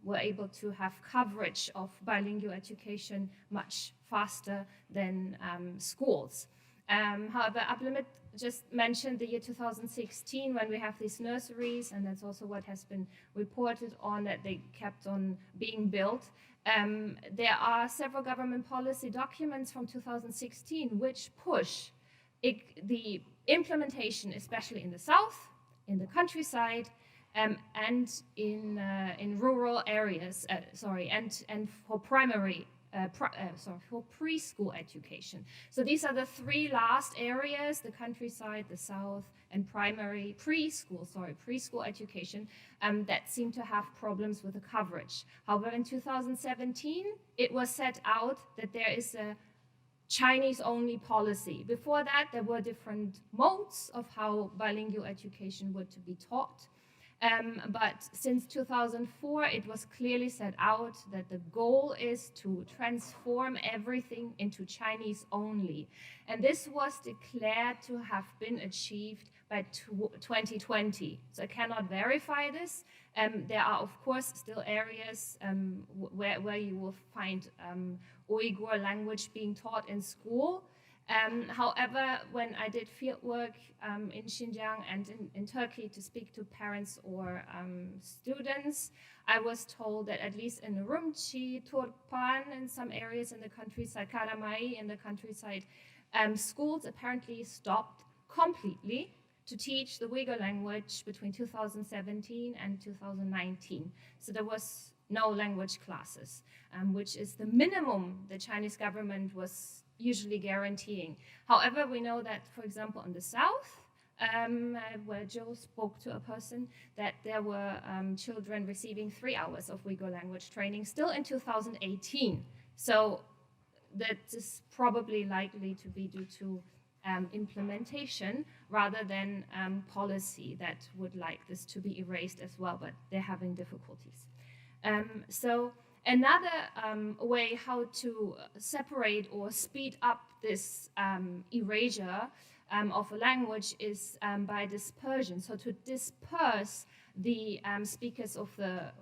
were able to have coverage of bilingual education much faster than schools. However, Ablimit just mentioned the year 2016 when we have these nurseries, and that's also what has been reported on, that they kept on being built. There are several government policy documents from 2016 which push the implementation, especially in the south, in the countryside, and in rural areas. And for primary. For preschool education. So these are the three last areas: the countryside, the south, and preschool education that seem to have problems with the coverage. However, in 2017, it was set out that there is a Chinese-only policy. Before that, there were different modes of how bilingual education would to be taught. But since 2004, it was clearly set out that the goal is to transform everything into Chinese only. And this was declared to have been achieved by 2020. So I cannot verify this. There are, of course, still areas where you will find Uyghur language being taught in school. However, when I did fieldwork in Xinjiang and in Turkey to speak to parents or students, I was told that at least in Urumqi, Turpan, and some areas in the countryside, Karamai in the countryside, schools apparently stopped completely to teach the Uyghur language between 2017 and 2019. So there was no language classes, which is the minimum the Chinese government was usually guaranteeing. However, we know that, for example, in the south, where Joe spoke to a person, that there were children receiving 3 hours of Uyghur language training still in 2018. So that is probably likely to be due to implementation rather than policy that would like this to be erased as well, but they're having difficulties. So another way how to separate or speed up this erasure of a language is by dispersion. So to disperse the speakers of the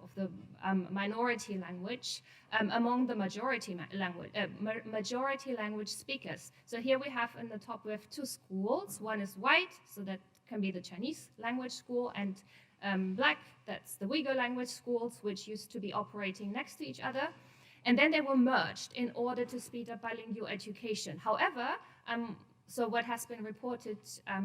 minority language among the majority language speakers. So here we have in the top, we have two schools. One is white, so that can be the Chinese language school, and black, that's the Uyghur language schools, which used to be operating next to each other. And then they were merged in order to speed up bilingual education. However, so what has been reported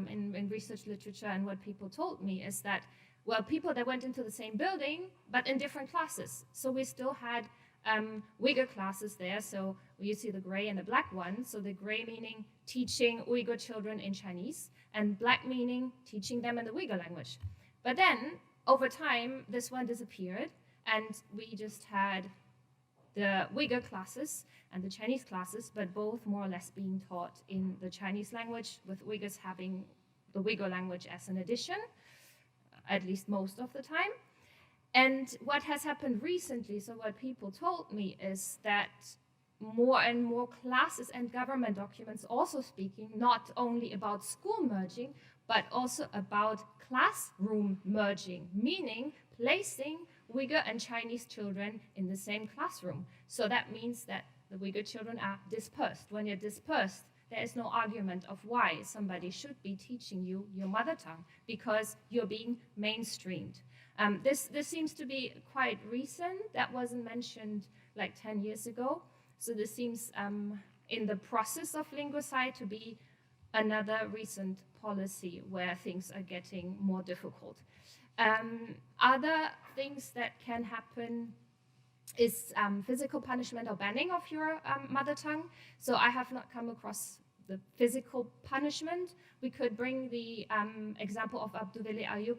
in research literature and what people told me is that, well, people that went into the same building, but in different classes. So we still had Uyghur classes there. So you see the gray and the black one. So the gray meaning teaching Uyghur children in Chinese, and black meaning teaching them in the Uyghur language. But then over time, this one disappeared, and we just had the Uyghur classes and the Chinese classes, but both more or less being taught in the Chinese language, with Uyghurs having the Uyghur language as an addition, at least most of the time. And what has happened recently, so what people told me, is that more and more classes and government documents also speaking not only about school merging, but also about classroom merging, meaning placing Uyghur and Chinese children in the same classroom. So that means that the Uyghur children are dispersed. When you're dispersed, there is no argument of why somebody should be teaching you your mother tongue, because you're being mainstreamed. This seems to be quite recent. That wasn't mentioned like 10 years ago. So this seems in the process of Linguicide to be another recent policy where things are getting more difficult. Other things that can happen is physical punishment or banning of your mother tongue. So I have not come across the physical punishment. We could bring the example of Abduveli Ayub,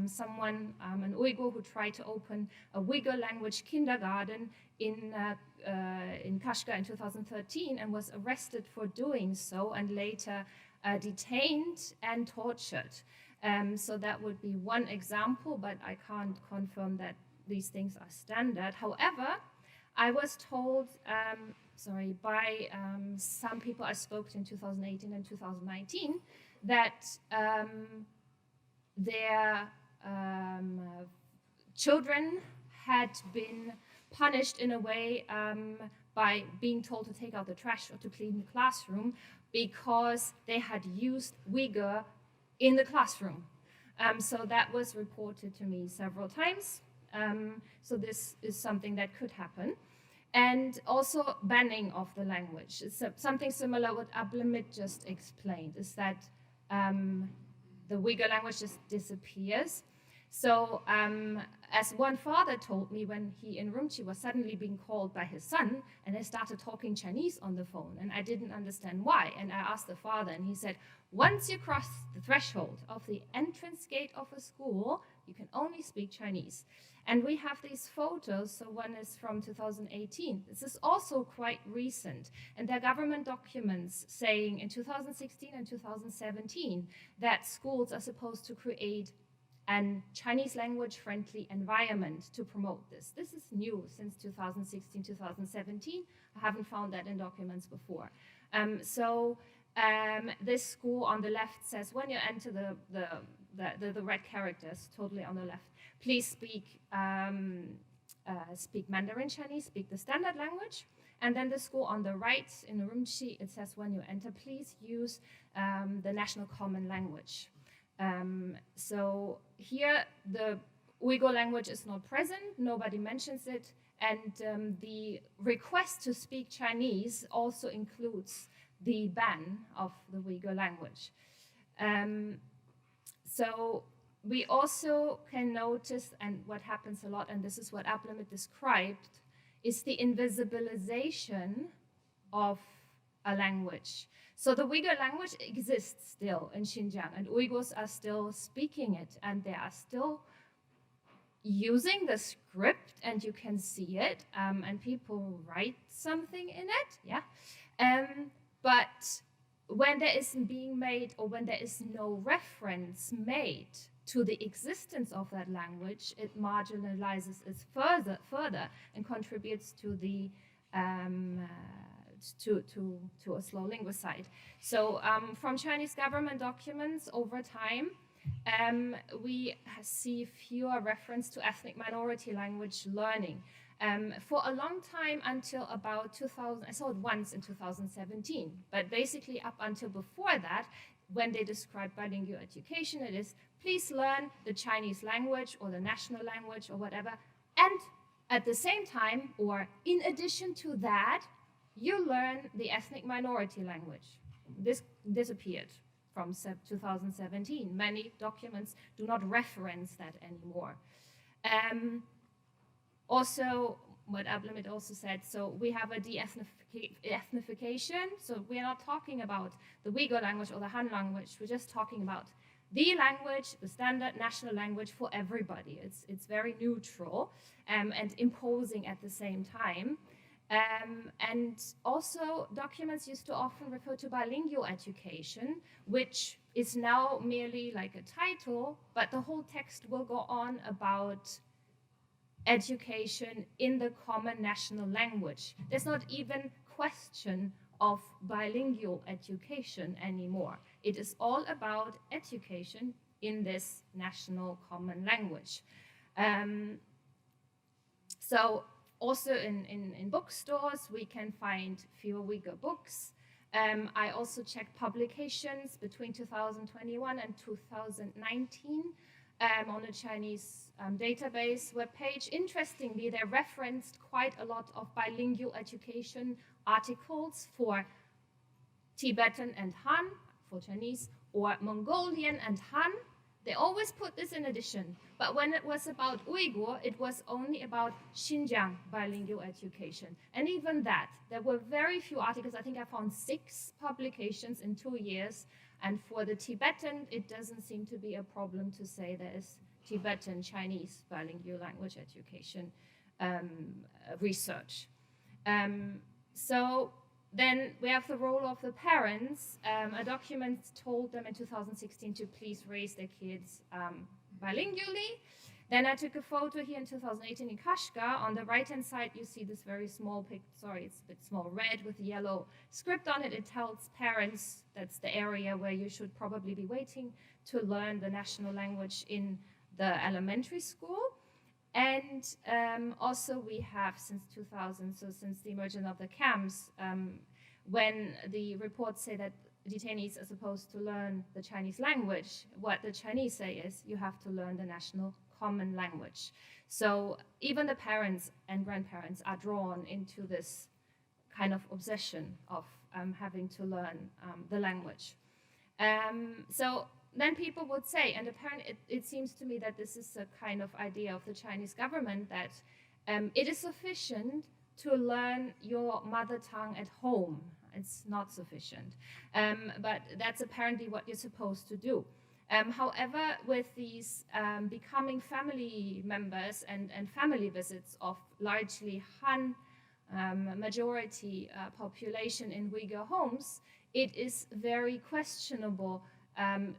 someone, an Uyghur who tried to open a Uyghur language kindergarten in Kashgar in 2013 and was arrested for doing so, and later detained and tortured. So that would be one example, but I can't confirm that these things are standard. However, I was told, by some people I spoke to in 2018 and 2019, that their children had been punished in a way by being told to take out the trash or to clean the classroom because they had used Uyghur in the classroom. So that was reported to me several times. So this is something that could happen. And also banning of the language. It's something similar what Ablimit just explained, is that the Uyghur language just disappears. So as one father told me, when he in Urumqi was suddenly being called by his son, and they started talking Chinese on the phone, and I didn't understand why. And I asked the father, and he said, once you cross the threshold of the entrance gate of a school, you can only speak Chinese. And we have these photos. So one is from 2018. This is also quite recent. And there are government documents saying in 2016 and 2017 that schools are supposed to create a Chinese language friendly environment to promote this. This is new since 2016, 2017. I haven't found that in documents before. This school on the left says, when you enter the red characters totally on the left, please speak Mandarin Chinese, speak the standard language. And then the school on the right in Urumqi, it says, when you enter, please use the national common language. So here the Uyghur language is not present, nobody mentions it, and the request to speak Chinese also includes the ban of the Uyghur language. So we also can notice, and what happens a lot, and this is what Ablimit described, is the invisibilization of a language. So the Uyghur language exists still in Xinjiang, and Uyghurs are still speaking it, and they are still using the script, and you can see it, and people write something in it, yeah. But when there isn't being made, or when there is no reference made to the existence of that language, it marginalizes it further and contributes to the to a slow linguicide. So from Chinese government documents over time, we see fewer reference to ethnic minority language learning. For a long time, until about 2000, I saw it once in 2017, but basically up until before that, when they describe bilingual education, it is please learn the Chinese language or the national language or whatever, and at the same time, or in addition to that, you learn the ethnic minority language. This disappeared from 2017. Many documents do not reference that anymore. Also, what Ablimit also said, so we have a de-ethnification. So we are not talking about the Uyghur language or the Han language. We're just talking about the language, the standard national language for everybody. It's very neutral and imposing at the same time. And also documents used to often refer to bilingual education, which is now merely like a title, but the whole text will go on about education in the common national language. There's not even question of bilingual education anymore. It is all about education in this national common language. So also in bookstores, we can find fewer Uyghur books. I also checked publications between 2021 and 2019 on a Chinese database webpage. Interestingly, they referenced quite a lot of bilingual education articles for Tibetan and Han, for Chinese, or Mongolian and Han. They always put this in addition, but when it was about Uyghur, it was only about Xinjiang bilingual education. And even that, there were very few articles. I think I found 6 publications in 2 years. And for the Tibetan, it doesn't seem to be a problem to say there is Tibetan Chinese bilingual language education research. So then we have the role of the parents. A document told them in 2016 to please raise their kids bilingually. Then I took a photo here in 2018 in Kashgar. On the right-hand side, you see this very small sorry, it's a bit small, red with a yellow script on it. It tells parents that's the area where you should probably be waiting to learn the national language in the elementary school. And also we have since 2000, so since the emergence of the camps, when the reports say that detainees are supposed to learn the Chinese language, what the Chinese say is you have to learn the national common language. So even the parents and grandparents are drawn into this kind of obsession of having to learn the language. So then people would say, and apparently it seems to me that this is a kind of idea of the Chinese government, that it is sufficient to learn your mother tongue at home. It's not sufficient, but that's apparently what you're supposed to do. However, with these becoming family members and family visits of largely Han majority population in Uyghur homes, it is very questionable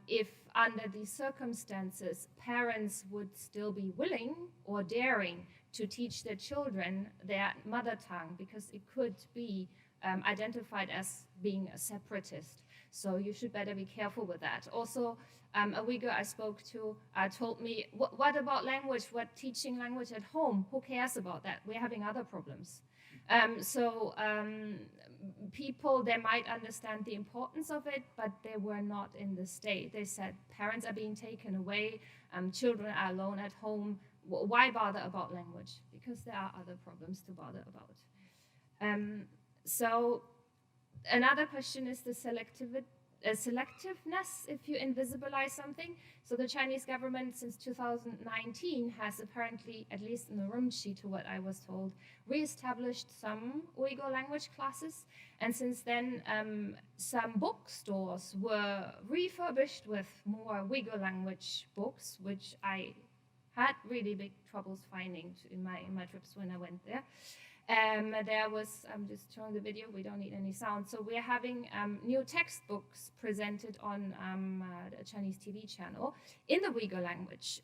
if under these circumstances parents would still be willing or daring to teach their children their mother tongue, because it could be identified as being a separatist. So you should better be careful with that. Also, a Uyghur I spoke to told me, what about language? What teaching language at home? Who cares about that? We're having other problems. People, they might understand the importance of it, but they were not in the state. They said parents are being taken away, children are alone at home. Why bother about language? Because there are other problems to bother about. So another question is the selectiveness if you invisibilize something. So the Chinese government since 2019 has apparently, at least in the Urumqi to what I was told, re-established some Uyghur language classes. And since then, some bookstores were refurbished with more Uyghur language books, which I had really big troubles finding in my trips when I went there. There was, I'm just showing the video, we don't need any sound. So we're having new textbooks presented on a Chinese TV channel in the Uyghur language.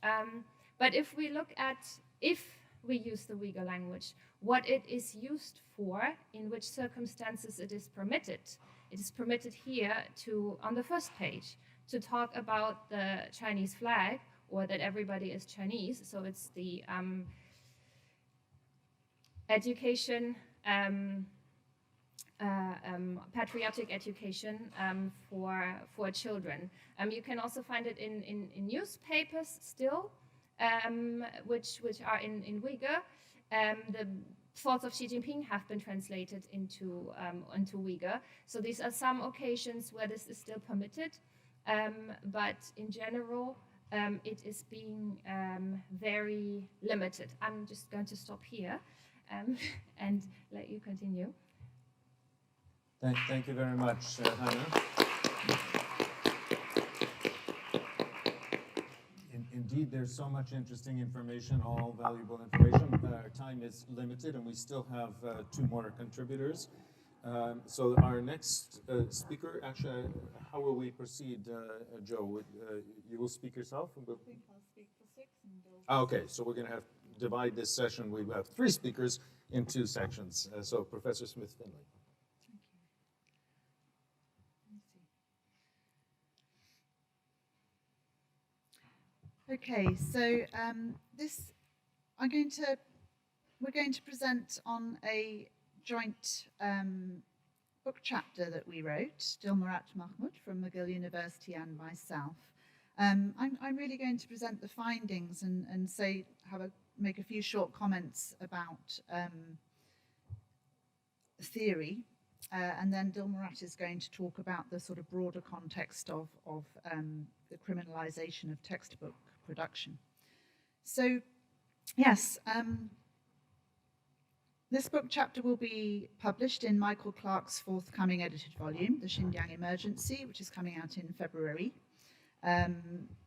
But if we look at, if we use the Uyghur language. What it is used for, in which circumstances it is permitted. It is permitted here to, on the first page, to talk about the Chinese flag, or that everybody is Chinese. So it's the education, patriotic education for children. You can also find it in newspapers still, which are in Uyghur. The thoughts of Xi Jinping have been translated into Uyghur. So these are some occasions where this is still permitted, but in general, it is being very limited. I'm just going to stop here and let you continue. Thank you very much, Hanna. Indeed, there's so much interesting information, all valuable information. Our time is limited, and we still have 2 more contributors. So our next speaker, actually, how will we proceed, Joe? You will speak yourself? I think I'll speak for 6 and Okay, so we're going to have divide this session. We have 3 speakers in 2 sections. So Professor Smith-Finley. Okay, so we're going to present on a joint book chapter that we wrote, Dilmurat MAHMUT from McGill University and myself. I'm really going to present the findings and make a few short comments about theory, and then Dilmurat is going to talk about the sort of broader context of the criminalization of textbook production. So, yes, this book chapter will be published in Michael Clarke's forthcoming edited volume, The Xinjiang Emergency, which is coming out in February.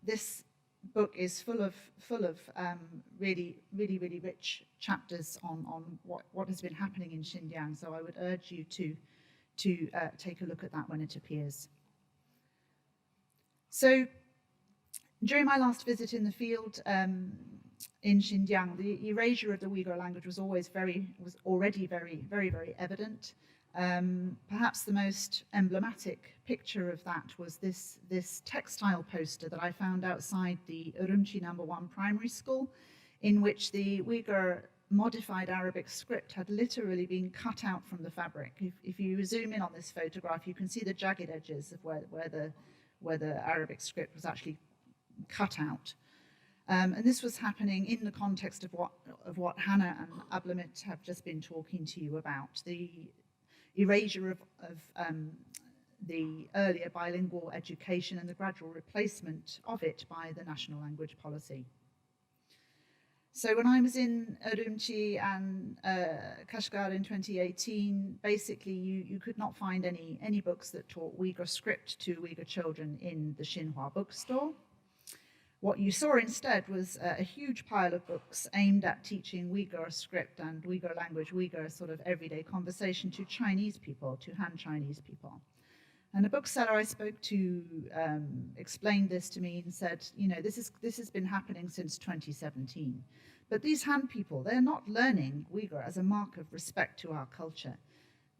This book is full of really rich chapters on what has been happening in Xinjiang. So I would urge you to take a look at that when it appears. So during my last visit in the field in Xinjiang, the erasure of the Uyghur language was already very evident. Perhaps the most emblematic picture of that was this textile poster that I found outside the Urumqi No. 1 primary school, in which the Uyghur modified Arabic script had literally been cut out from the fabric. If you zoom in on this photograph, you can see the jagged edges of where the Arabic script was actually cut out. And this was happening in the context of what Hanna and Ablimit have just been talking to you about, the erasure of the earlier bilingual education and the gradual replacement of it by the national language policy. So when I was in Urumqi and Kashgar in 2018, basically you could not find any books that taught Uyghur script to Uyghur children in the Xinhua bookstore. What you saw instead was a huge pile of books aimed at teaching Uyghur script and Uyghur language, Uyghur sort of everyday conversation to Chinese people, to Han Chinese people. And a bookseller I spoke to explained this to me and said, you know, this has been happening since 2017. But these Han people, they're not learning Uyghur as a mark of respect to our culture.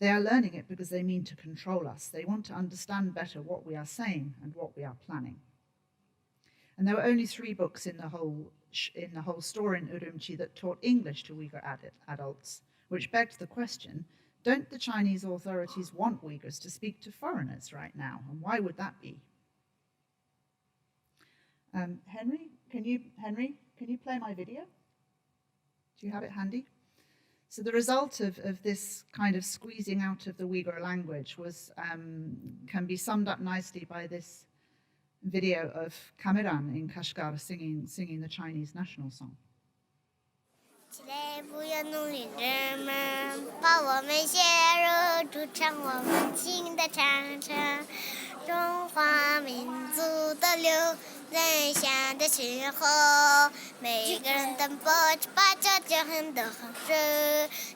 They are learning it because they mean to control us. They want to understand better what we are saying and what we are planning. And there were only 3 books in the whole store in Urumqi that taught English to Uyghur adults, which begged the question, don't the Chinese authorities want Uyghurs to speak to foreigners right now? And why would that be? Henry, can you play my video? Do you have it handy? So the result of this kind of squeezing out of the Uyghur language was can be summed up nicely by this video of Kameran in Kashgar singing the Chinese national song. 起来，不要努力人们把我们写入筑成我们新的长城，中华民族的留人像的时候，每个人都把这家很的好事，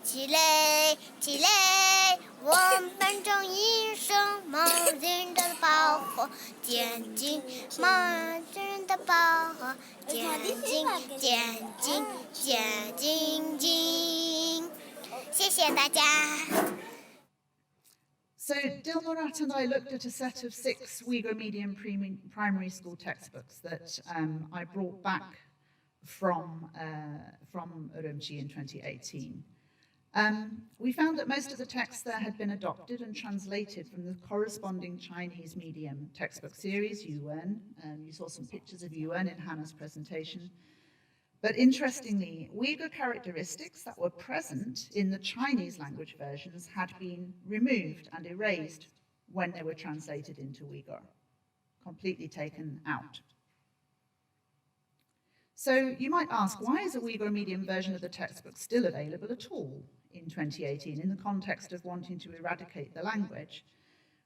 起来，起来，我们本着一生冒人的保护。护，减轻盲人的保护，减轻，减轻，减轻轻。谢谢大家。So Dilmurat and I looked at a set of 6 Uyghur medium primary school textbooks that I brought back from Urumqi in 2018. We found that most of the texts there had been adopted and translated from the corresponding Chinese medium textbook series, Yuan. You saw some pictures of Yuan in Hanna's presentation. But interestingly, Uyghur characteristics that were present in the Chinese language versions had been removed and erased when they were translated into Uyghur, completely taken out. So you might ask, why is a Uyghur medium version of the textbook still available at all in 2018 in the context of wanting to eradicate the language?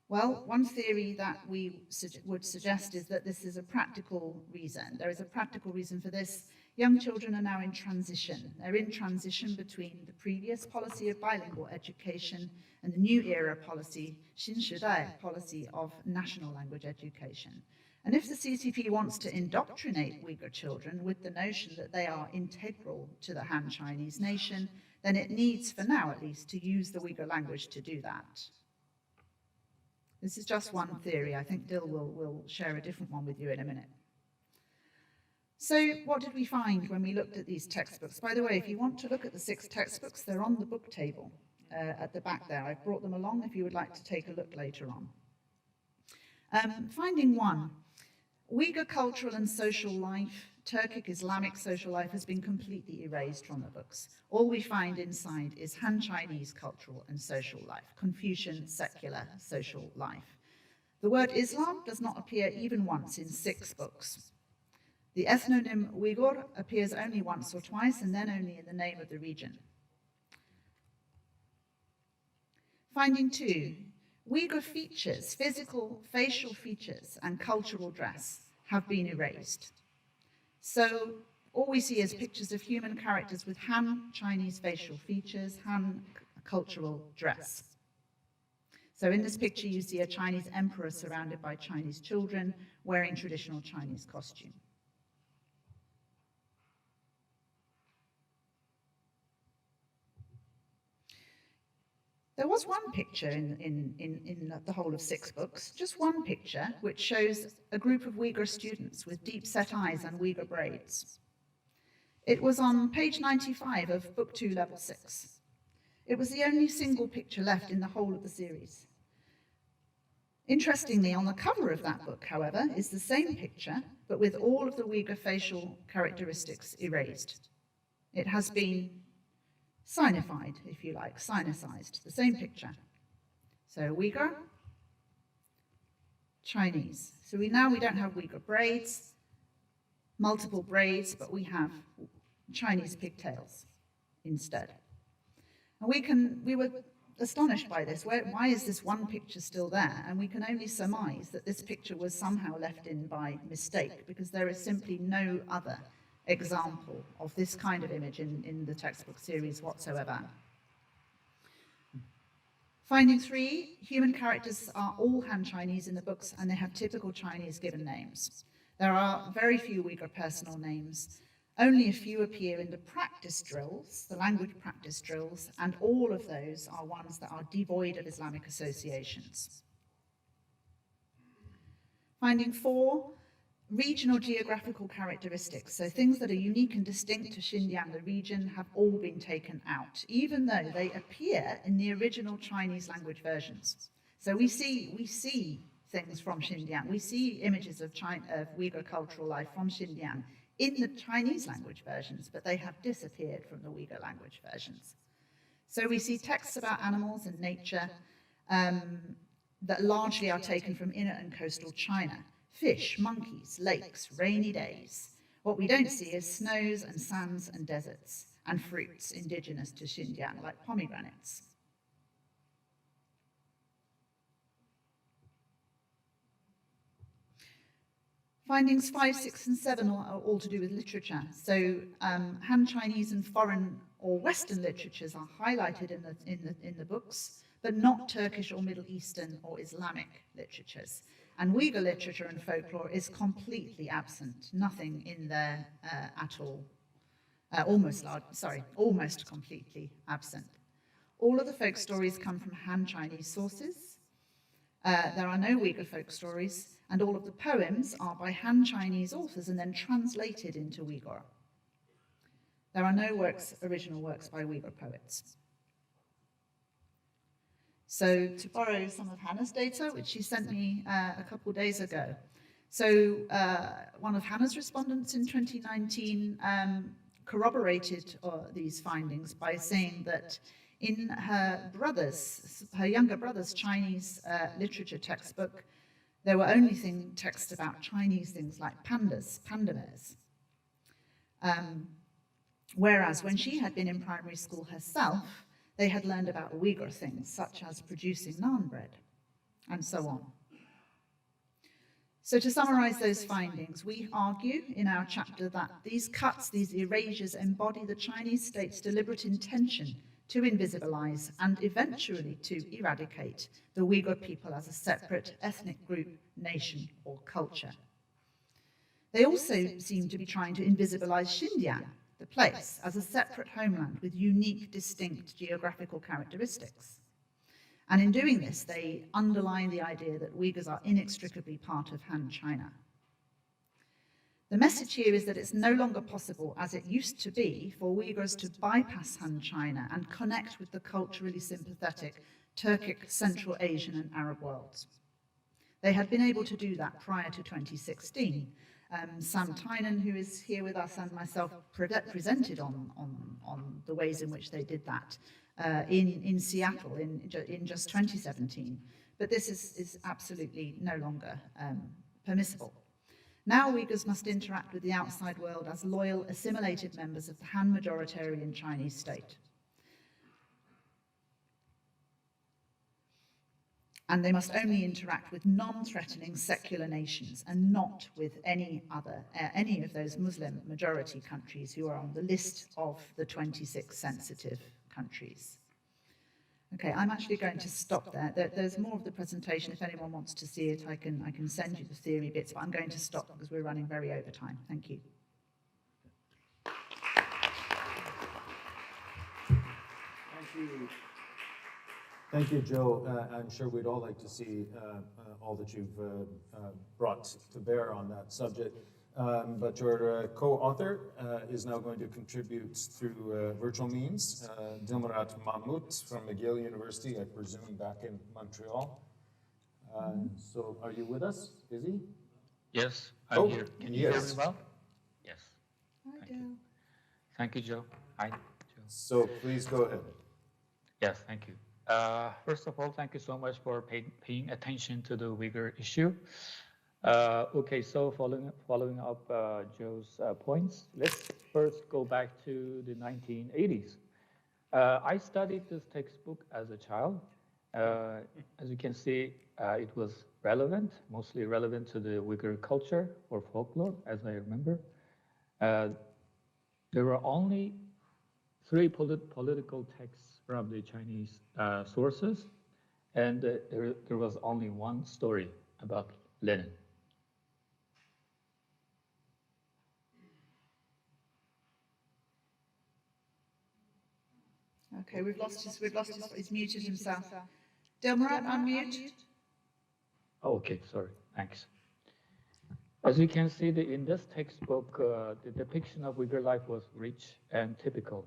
Well, one theory that we would suggest is that this is a practical reason. There is a practical reason for this. Young children are now in transition. They're in transition between the previous policy of bilingual education and the new era policy, 新时代 policy of national language education. And if the CCP wants to indoctrinate Uyghur children with the notion that they are integral to the Han Chinese nation, then it needs, for now at least, to use the Uyghur language to do that. This is just one theory. I think Dil will share a different one with you in a minute. So what did we find when we looked at these textbooks? By the way, if you want to look at the 6 textbooks, they're on the book table at the back there. I've brought them along if you would like to take a look later on. Finding 1, Uyghur cultural and social life, Turkic Islamic social life has been completely erased from the books. All we find inside is Han Chinese cultural and social life, Confucian secular social life. The word Islam does not appear even once in 6 books. The ethnonym Uyghur appears only once or twice, and then only in the name of the region. Finding 2, Uyghur features, physical, facial features, and cultural dress have been erased. So all we see is pictures of human characters with Han Chinese facial features, Han cultural dress. So in this picture, you see a Chinese emperor surrounded by Chinese children wearing traditional Chinese costume. There was one picture in the whole of 6 books, just one picture, which shows a group of Uyghur students with deep-set eyes and Uyghur braids. It was on page 95 of Book 2, Level 6. It was the only single picture left in the whole of the series. Interestingly, on the cover of that book, however, is the same picture, but with all of the Uyghur facial characteristics erased. It has been signified, if you like, sinicized, the same picture. So Uyghur, Chinese. So we don't have Uyghur braids, multiple braids, but we have Chinese pigtails instead. And we were astonished by this. Why is this one picture still there? And we can only surmise that this picture was somehow left in by mistake, because there is simply no other example of this kind of image in the textbook series whatsoever. Finding 3, human characters are all Han Chinese in the books, and they have typical Chinese given names. There are very few Uyghur personal names. Only a few appear in the practice drills, the language practice drills, and all of those are ones that are devoid of Islamic associations. Finding 4, regional geographical characteristics, so things that are unique and distinct to Xinjiang, the region, have all been taken out, even though they appear in the original Chinese language versions. So we see things from Xinjiang, we see images of Uyghur cultural life from Xinjiang in the Chinese language versions, but they have disappeared from the Uyghur language versions. So we see texts about animals and nature that largely are taken from inner and coastal China. Fish, monkeys, lakes, rainy days. What we don't see is snows and sands and deserts and fruits indigenous to Xinjiang, like pomegranates. Findings 5, 6, and 7 are all to do with literature. So Han Chinese and foreign or Western literatures are highlighted in the books, but not Turkish or Middle Eastern or Islamic literatures. And Uyghur literature and folklore is completely absent, nothing in there at all. Almost completely absent. All of the folk stories come from Han Chinese sources. There are no Uyghur folk stories, and all of the poems are by Han Chinese authors and then translated into Uyghur. There are no original works by Uyghur poets. So to borrow some of Hannah's data, which she sent me a couple of days ago. So one of Hannah's respondents in 2019 corroborated these findings by saying that in her younger brother's Chinese literature textbook, there were only texts about Chinese things like pandas, panda bears. Whereas when she had been in primary school herself, they had learned about Uyghur things, such as producing naan bread, and so on. So to summarize those findings, we argue in our chapter that these cuts, these erasures, embody the Chinese state's deliberate intention to invisibilize and eventually to eradicate the Uyghur people as a separate ethnic group, nation, or culture. They also seem to be trying to invisibilize Xinjiang, the place, as a separate homeland with unique, distinct geographical characteristics. And in doing this, they underline the idea that Uyghurs are inextricably part of Han China. The message here is that it's no longer possible, as it used to be, for Uyghurs to bypass Han China and connect with the culturally sympathetic Turkic, Central Asian and Arab worlds. They had been able to do that prior to 2016. Sam Tynan, who is here with us, and myself presented on the ways in which they did that in Seattle in just 2017. But this is absolutely no longer permissible. Now Uyghurs must interact with the outside world as loyal, assimilated members of the Han majoritarian Chinese state. And they must only interact with non-threatening secular nations and not with any of those Muslim majority countries who are on the list of the 26 sensitive countries. Okay, I'm actually going to stop there. There's more of the presentation. If anyone wants to see it, I can send you the theory bits, but I'm going to stop because we're running very over time. Thank you. Thank you. Thank you, Joe. I'm sure we'd all like to see all that you've brought to bear on that subject. But your co-author is now going to contribute through virtual means. Dilmurat MAHMUT from McGill University, I presume back in Montreal. So are you with us? Is he? Yes, I'm here. Can you hear me well? Yes. Hi, Dil. Thank you, Joe. Hi, Joe. So please go ahead. Yes, thank you. First of all, thank you so much for paying attention to the Uyghur issue. Okay, so following up Joe's points, let's first go back to the 1980s. I studied this textbook as a child. As you can see, it was relevant, mostly relevant to the Uyghur culture or folklore, as I remember. There were only 3 political texts from the Chinese sources, and there was only 1 story about Lenin. Okay, he's muted himself. Dilmurat, unmute. Oh, okay, sorry, thanks. As you can see, in this textbook, the depiction of Uyghur life was rich and typical.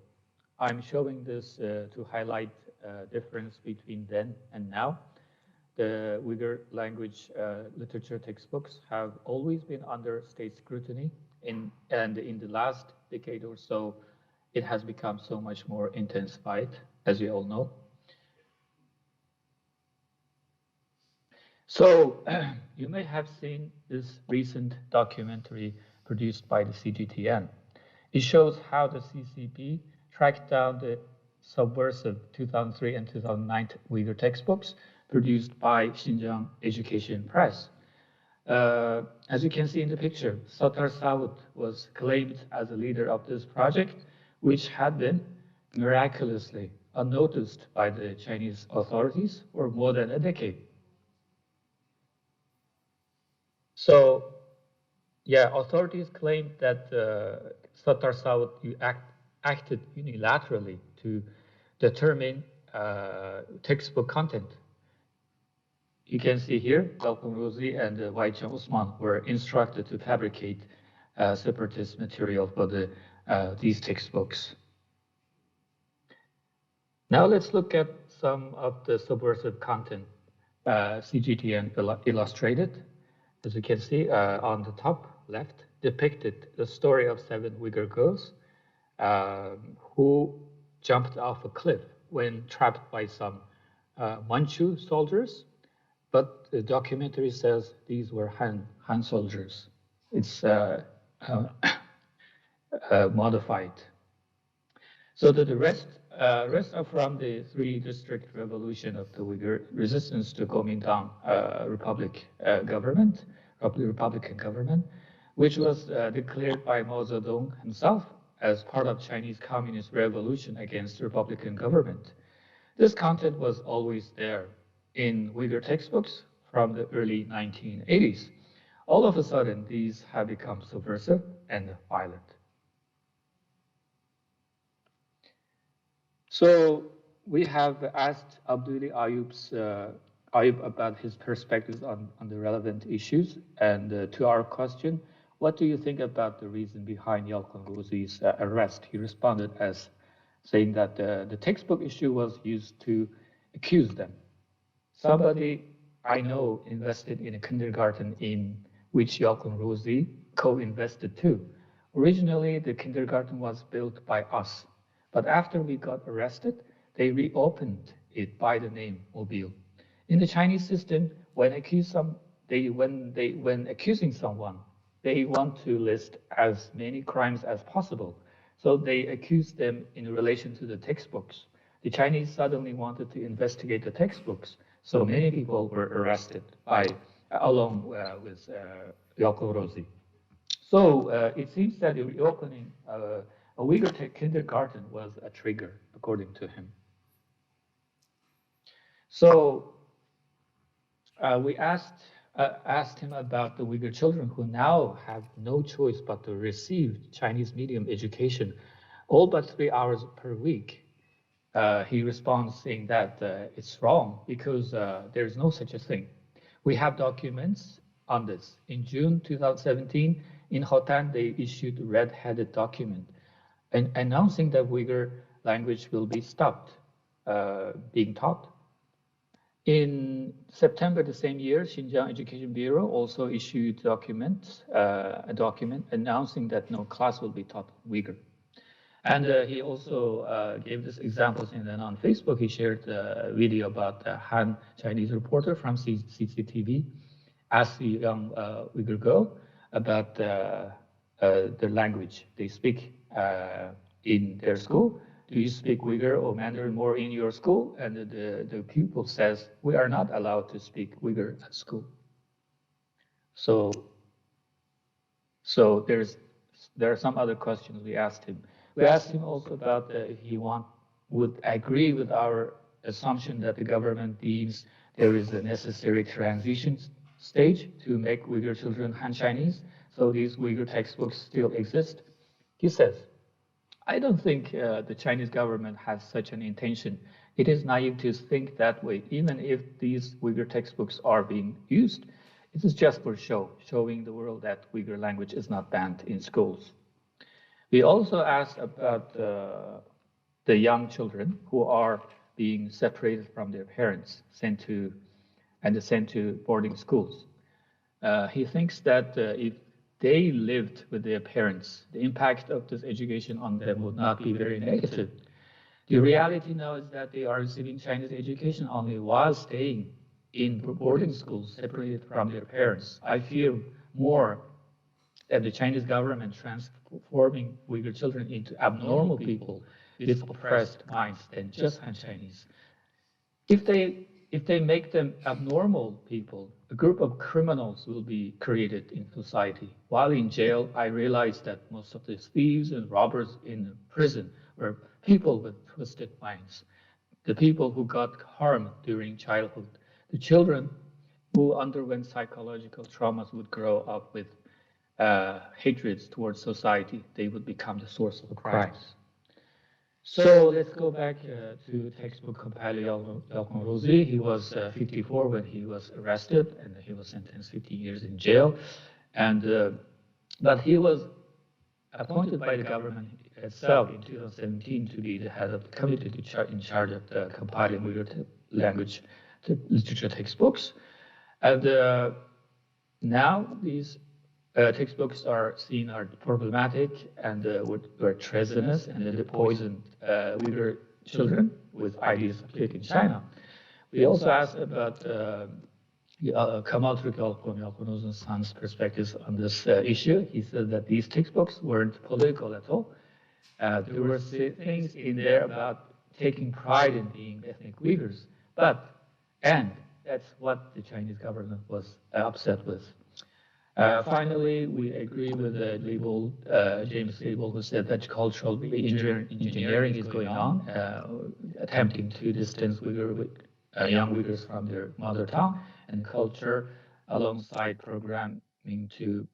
I'm showing this to highlight difference between then and now. The Uyghur language literature textbooks have always been under state scrutiny, and in the last decade or so, it has become so much more intensified, as you all know. So you may have seen this recent documentary produced by the CGTN. It shows how the CCP tracked down the subversive 2003 and 2009 Uyghur textbooks produced by Xinjiang Education Press. As you can see in the picture, Sattar Saud was claimed as a leader of this project, which had been miraculously unnoticed by the Chinese authorities for more than a decade. So, yeah, authorities claimed that Sattar South acted unilaterally to determine textbook content. You can see here, Dalton Rosie and Waichang Usman were instructed to fabricate separatist material for these textbooks. Now let's look at some of the subversive content CGTN illustrated. As you can see on the top left, depicted the story of 7 Uyghur girls who jumped off a cliff when trapped by some Manchu soldiers. But the documentary says these were Han soldiers. It's modified. So the rest are from the 3 district revolution of the Uyghur resistance to Kuomintang Republican government, which was declared by Mao Zedong himself as part of Chinese Communist revolution against the Republican government. This content was always there in Uyghur textbooks from the early 1980s. All of a sudden, these have become subversive and violent. So we have asked Abduli Ayub about his perspectives on the relevant issues. And to our question, what do you think about the reason behind Yalkun Ruzi's arrest? He responded as saying that the textbook issue was used to accuse them. Somebody I know invested in a kindergarten in which Yalkun Ruzi co-invested too. Originally, the kindergarten was built by us, but after we got arrested, they reopened it by the name Mobile. In the Chinese system, when accusing someone, they want to list as many crimes as possible. So they accused them in relation to the textbooks. The Chinese suddenly wanted to investigate the textbooks, so many people were arrested along with Yalkun Ruzi. So it seems that the reopening a Uyghur kindergarten was a trigger, according to him. So we asked him about the Uyghur children who now have no choice but to receive Chinese medium education all but 3 hours per week. He responds saying that it's wrong because there's no such a thing. We have documents on this. In June 2017, in Hotan, they issued a red-headed document announcing that Uyghur language will be stopped being taught. In September the same year, Xinjiang Education Bureau also issued a document announcing that no class will be taught Uyghur. And he also gave these examples, and then on Facebook he shared a video about a Han Chinese reporter from CCTV asked the young Uyghur girl about the language they speak in their school. Do you speak Uyghur or Mandarin more in your school? And the pupil says, we are not allowed to speak Uyghur at school. So there are some other questions we asked him. We asked him also about if he would agree with our assumption that the government deems there is a necessary transition stage to make Uyghur children Han Chinese, so these Uyghur textbooks still exist. He says, I don't think the Chinese government has such an intention. It is naive to think that way. Even if these Uyghur textbooks are being used, it is just for show, showing the world that Uyghur language is not banned in schools. We also asked about the young children who are being separated from their parents, sent to boarding schools. He thinks that if they lived with their parents, the impact of this education on them would not be very negative. The reality now is that they are receiving Chinese education only while staying in boarding schools separated from their parents. I fear more that the Chinese government transforming Uyghur children into abnormal people with oppressed minds than just Han Chinese. If they make them abnormal people, a group of criminals will be created in society. While in jail, I realized that most of the thieves and robbers in prison were people with twisted minds, the people who got harmed during childhood. The children who underwent psychological traumas would grow up with hatreds towards society. They would become the source of crimes. So let's go back to textbook compiler Yalkun Rozi. He was 54 when he was arrested, and he was sentenced 15 years in jail. And but he was appointed by the government itself in 2017 to be the head of the committee in charge of the compiling Uyghur language literature textbooks. And now these textbooks are seen as problematic and were treasonous, and they poisoned Uyghur children with ideas of taking China. We also asked about Kamal Türk son's perspectives on this issue. He said that these textbooks weren't political at all. There were things in there about taking pride in being ethnic Uyghurs, and that's what the Chinese government was upset with. Finally, we agree with James Label, who said that cultural engineering is going on, attempting to distance young Uyghurs from their mother tongue and culture, alongside programming to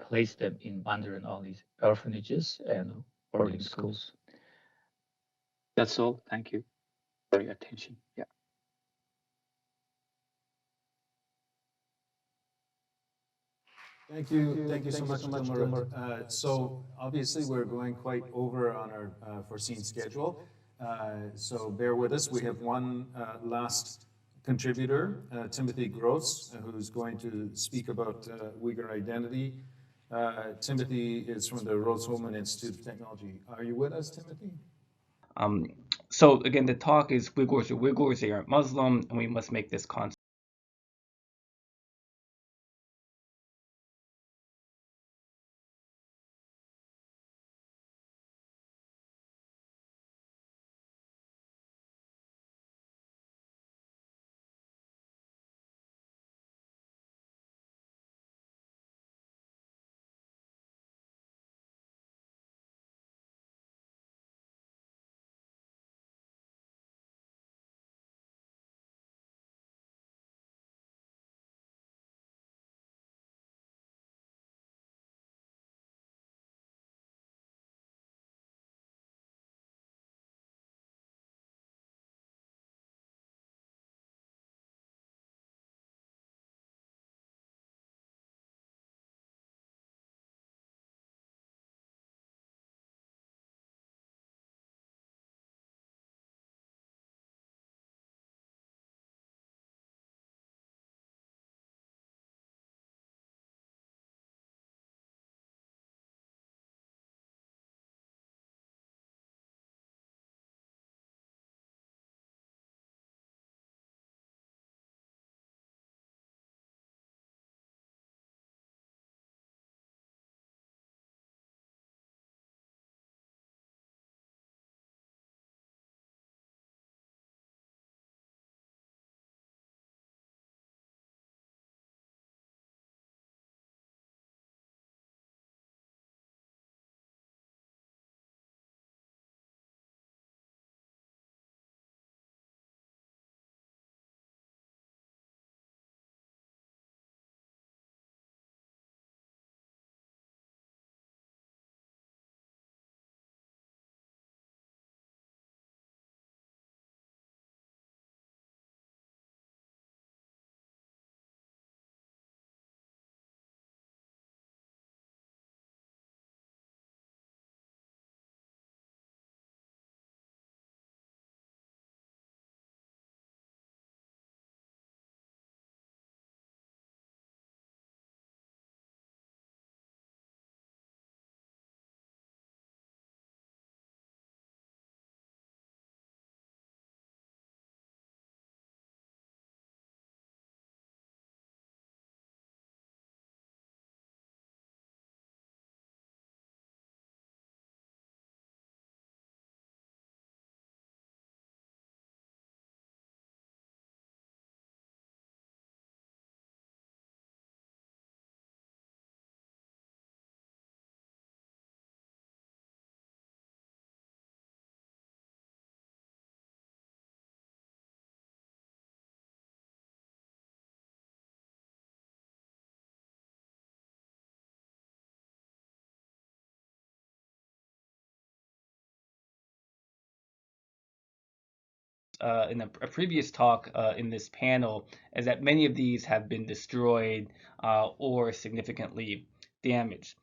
place them in Mandarin only orphanages and boarding schools. That's all. Thank you for your attention. Yeah. Thank you so much, Dilmurat. So obviously we're going quite over on our foreseen schedule. So bear with us. We have one last contributor, Timothy GROSE, who's going to speak about Uyghur identity. Timothy is from the Rose-Hulman Institute of Technology. Are you with us, Timothy? So again, the talk is Uyghurs, they are Muslim, and we must make this concept in a previous talk in this panel, is that many of these have been destroyed or significantly damaged.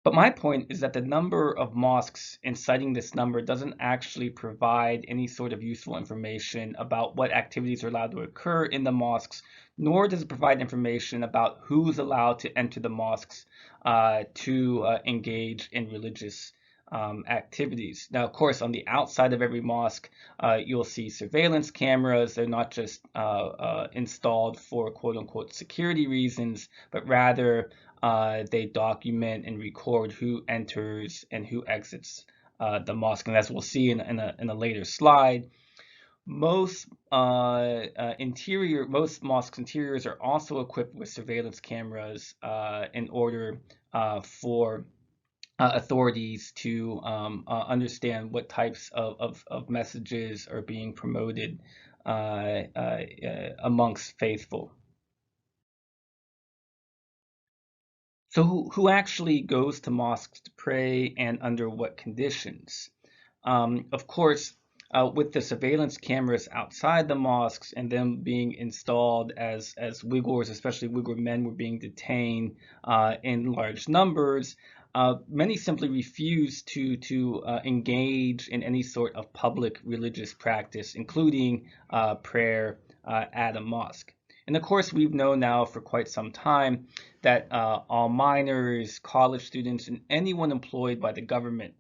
But my point is that the number of mosques, and citing this number, doesn't actually provide any sort of useful information about what activities are allowed to occur in the mosques, nor does it provide information about who's allowed to enter the mosques to engage in religious activities. Now, of course, on the outside of every mosque, you'll see surveillance cameras. They're not just installed for quote-unquote security reasons, but rather they document and record who enters and who exits the mosque. And as we'll see in a later slide, most mosques interiors are also equipped with surveillance cameras in order for authorities to understand what types of messages are being promoted amongst faithful. So who actually goes to mosques to pray, and under what conditions? Of course, with the surveillance cameras outside the mosques and them being installed as Uyghurs, especially Uyghur men, were being detained in large numbers, many simply refuse to engage in any sort of public religious practice, including prayer at a mosque. And of course, we've known now for quite some time that all minors, college students, and anyone employed by the government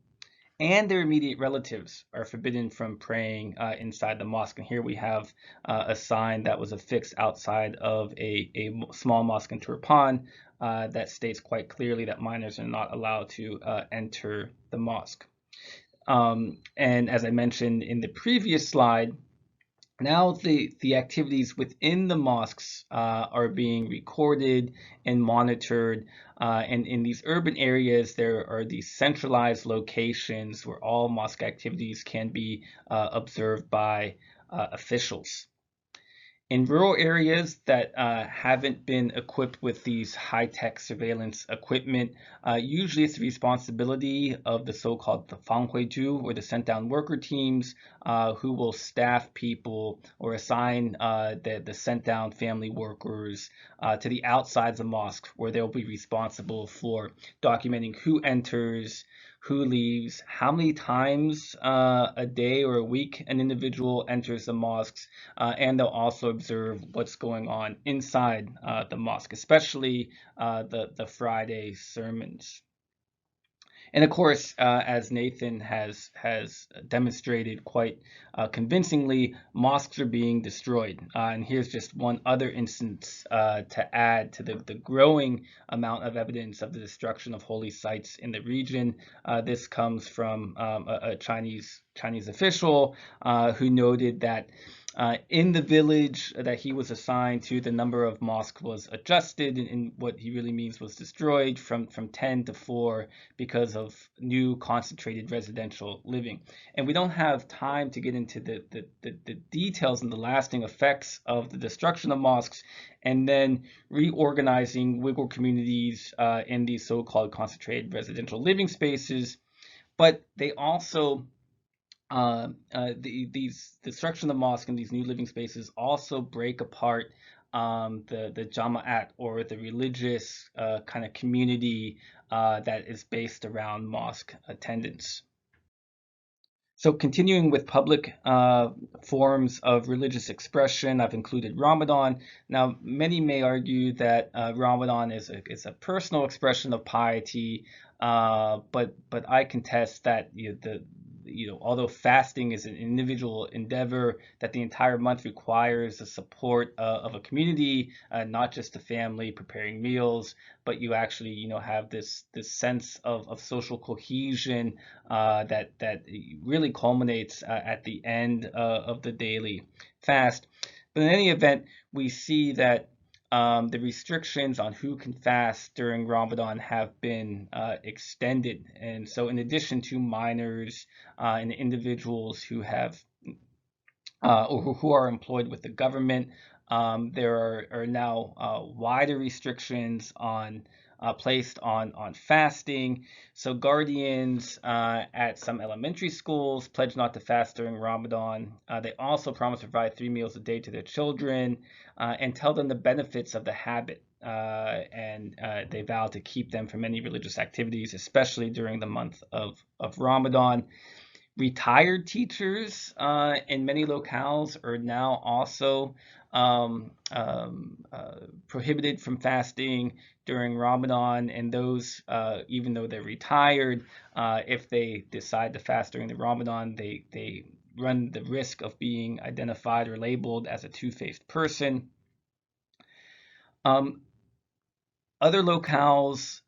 and their immediate relatives are forbidden from praying inside the mosque. And here we have a sign that was affixed outside of a small mosque in Turpan that states quite clearly that minors are not allowed to enter the mosque. And as I mentioned in the previous slide, now the activities within the mosques are being recorded and monitored, and in these urban areas there are these centralized locations where all mosque activities can be observed by officials. In rural areas that haven't been equipped with these high-tech surveillance equipment, usually it's the responsibility of the so-called Fanghuiju, or the sent-down worker teams, who will staff people or assign the sent-down family workers to the outsides of mosques, where they'll be responsible for documenting who enters, who leaves, how many times a day or a week an individual enters the mosques, and they'll also observe what's going on inside the mosque, especially the Friday sermons. And of course, as Nathan has demonstrated quite convincingly, mosques are being destroyed. And here's just one other instance to add to the growing amount of evidence of the destruction of holy sites in the region. This comes from a Chinese official who noted that in the village that he was assigned to, the number of mosques was adjusted, and what he really means was destroyed from 10 to 4 because of new concentrated residential living. And we don't have time to get into the details and the lasting effects of the destruction of mosques and then reorganizing Uyghur communities in these so-called concentrated residential living spaces, but they also these destruction of the mosque and these new living spaces also break apart the Jama'at, or the religious kind of community that is based around mosque attendance. So continuing with public forms of religious expression, I've included Ramadan. Now, many may argue that Ramadan is a personal expression of piety, but I contest that although fasting is an individual endeavor, that the entire month requires the support of a community, not just a family preparing meals, but you actually have this sense of social cohesion that really culminates at the end of the daily fast. But in any event, we see that the restrictions on who can fast during Ramadan have been extended. And so in addition to minors and individuals who have or who are employed with the government, there are now wider restrictions on placed on fasting. So guardians at some elementary schools pledge not to fast during Ramadan. They also promise to provide 3 meals a day to their children and tell them the benefits of the habit. And they vow to keep them from any religious activities, especially during the month of Ramadan. Retired teachers in many locales are now also prohibited from fasting during Ramadan, and those, even though they're retired, if they decide to fast during the Ramadan, they run the risk of being identified or labeled as a two-faced person. Other locales,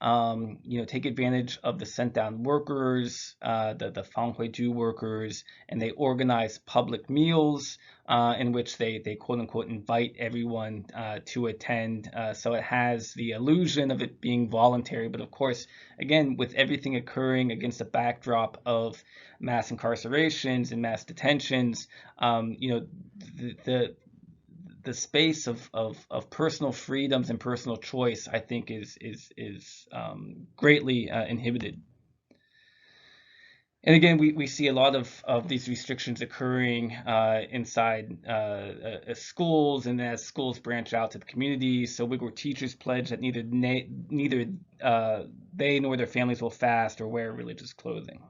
take advantage of the sent-down workers, the Fanghuiju workers, and they organize public meals in which they quote-unquote invite everyone to attend. So it has the illusion of it being voluntary, but of course, again, with everything occurring against the backdrop of mass incarcerations and mass detentions, the space of personal freedoms and personal choice, I think, is greatly inhibited. And again, we see a lot of these restrictions occurring inside schools, and as schools branch out to the communities. So Uyghur teachers pledge that neither they nor their families will fast or wear religious clothing.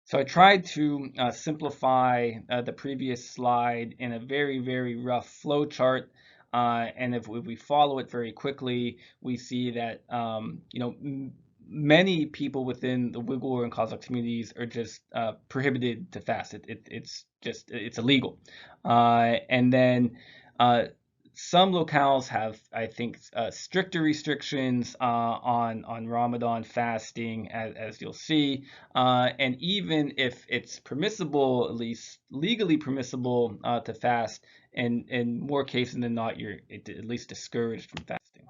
So I tried to simplify the previous slide in a very, very rough flow chart. And if we follow it very quickly, we see that, many people within the Uyghur and Kazakh communities are just prohibited to fast. It's illegal. And then some locales have, I think, stricter restrictions on Ramadan fasting, as you'll see. And even if it's permissible, at least legally permissible, to fast, in more cases than not, you're at least discouraged from fasting.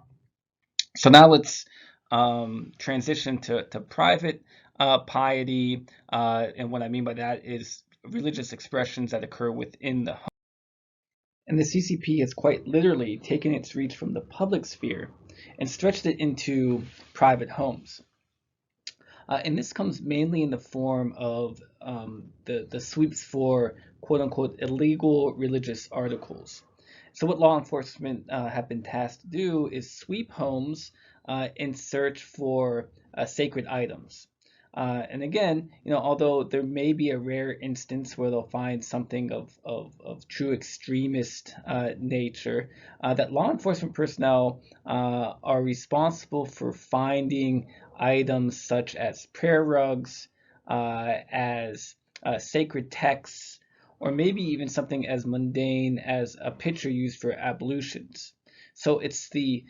So now let's transition to private piety. And what I mean by that is religious expressions that occur within the home. And the CCP has quite literally taken its reach from the public sphere and stretched it into private homes. And this comes mainly in the form of the sweeps for quote-unquote illegal religious articles. So what law enforcement have been tasked to do is sweep homes in search for sacred items. And again, although there may be a rare instance where they'll find something of true extremist nature, that law enforcement personnel are responsible for finding items such as prayer rugs, as sacred texts, or maybe even something as mundane as a pitcher used for ablutions. So it's the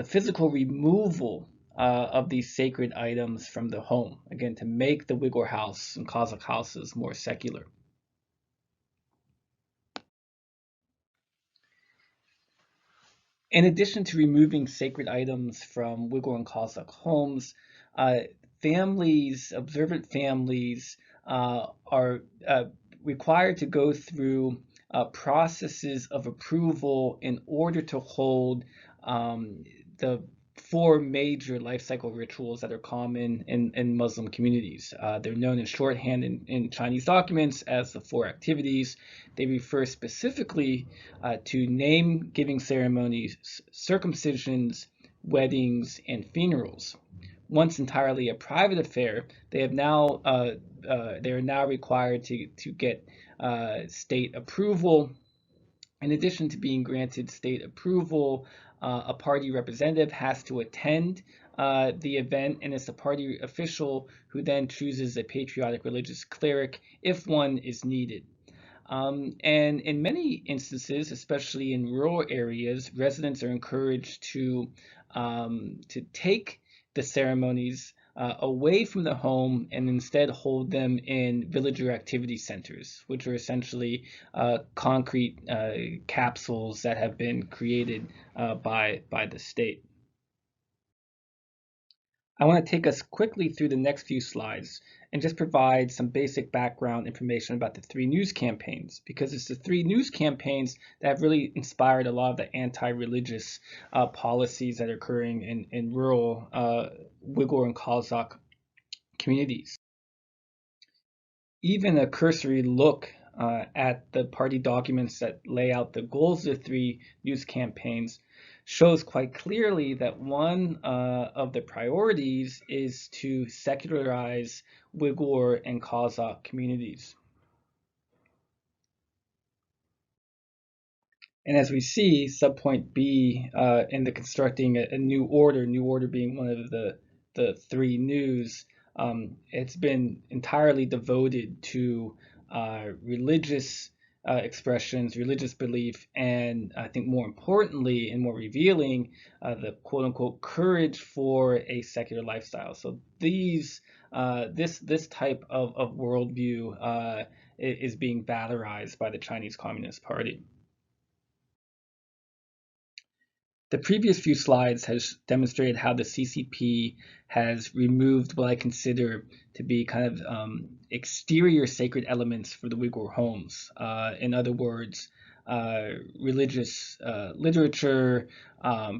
physical removal of these sacred items from the home, again, to make the Uyghur house and Kazakh houses more secular. In addition to removing sacred items from Uyghur and Kazakh homes, observant families, are required to go through processes of approval in order to hold the 4 major life cycle rituals that are common in Muslim communities. They're known in shorthand in Chinese documents as the 4 activities. They refer specifically to name-giving ceremonies, circumcisions, weddings, and funerals. Once entirely a private affair, they are now required to get state approval. In addition to being granted state approval, a party representative has to attend the event, and it's the party official who then chooses a patriotic religious cleric if one is needed. And in many instances, especially in rural areas, residents are encouraged to take the ceremonies away from the home and instead hold them in villager activity centers, which are essentially concrete capsules that have been created by the state. I want to take us quickly through the next few slides and just provide some basic background information about the 3 news campaigns, because it's the 3 news campaigns that have really inspired a lot of the anti-religious policies that are occurring in rural Uyghur and Kazakh communities. Even a cursory look at the party documents that lay out the goals of the 3 news campaigns shows quite clearly that one of the priorities is to secularize Uyghur and Kazakh communities. And as we see, subpoint B in the constructing a new order being one of the 3 news, it's been entirely devoted to religious expressions, religious belief, and I think more importantly and more revealing, the quote-unquote courage for a secular lifestyle. So this type of worldview is being valorized by the Chinese Communist Party. The previous few slides has demonstrated how the CCP has removed what I consider to be kind of exterior sacred elements for the Uyghur homes. In other words, religious literature,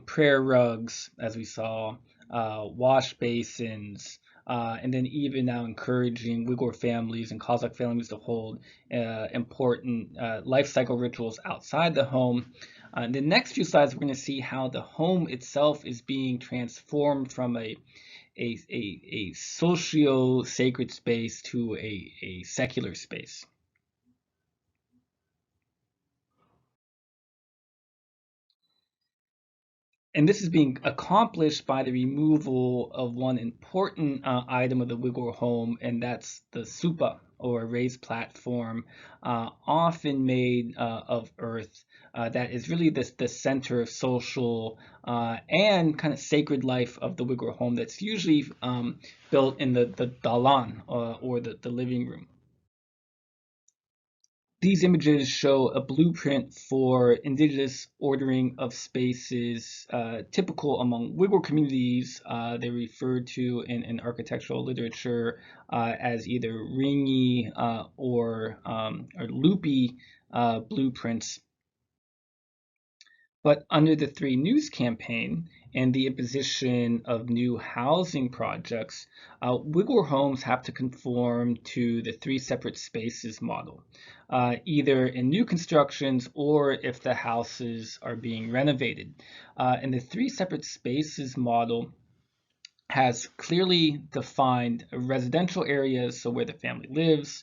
prayer rugs, as we saw, wash basins, and then even now encouraging Uyghur families and Kazakh families to hold important life cycle rituals outside the home. In the next few slides, we're going to see how the home itself is being transformed from a socio-sacred space to a secular space. And this is being accomplished by the removal of one important item of the Uyghur home, and that's the supa, or raised platform, often made of earth, that is really the center of social and kind of sacred life of the Uyghur home that's usually built in the dalan, or the living room. These images show a blueprint for indigenous ordering of spaces typical among Uyghur communities. They're referred to in architectural literature as either ringy or loopy blueprints. But under the 3 News campaign and the imposition of new housing projects, Uyghur homes have to conform to the 3 separate spaces model, either in new constructions or if the houses are being renovated. And the 3 separate spaces model has clearly defined residential areas, so where the family lives,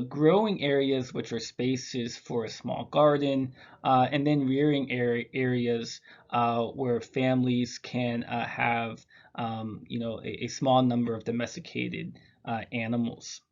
growing areas, which are spaces for a small garden, and then rearing areas where families can have a small number of domesticated animals.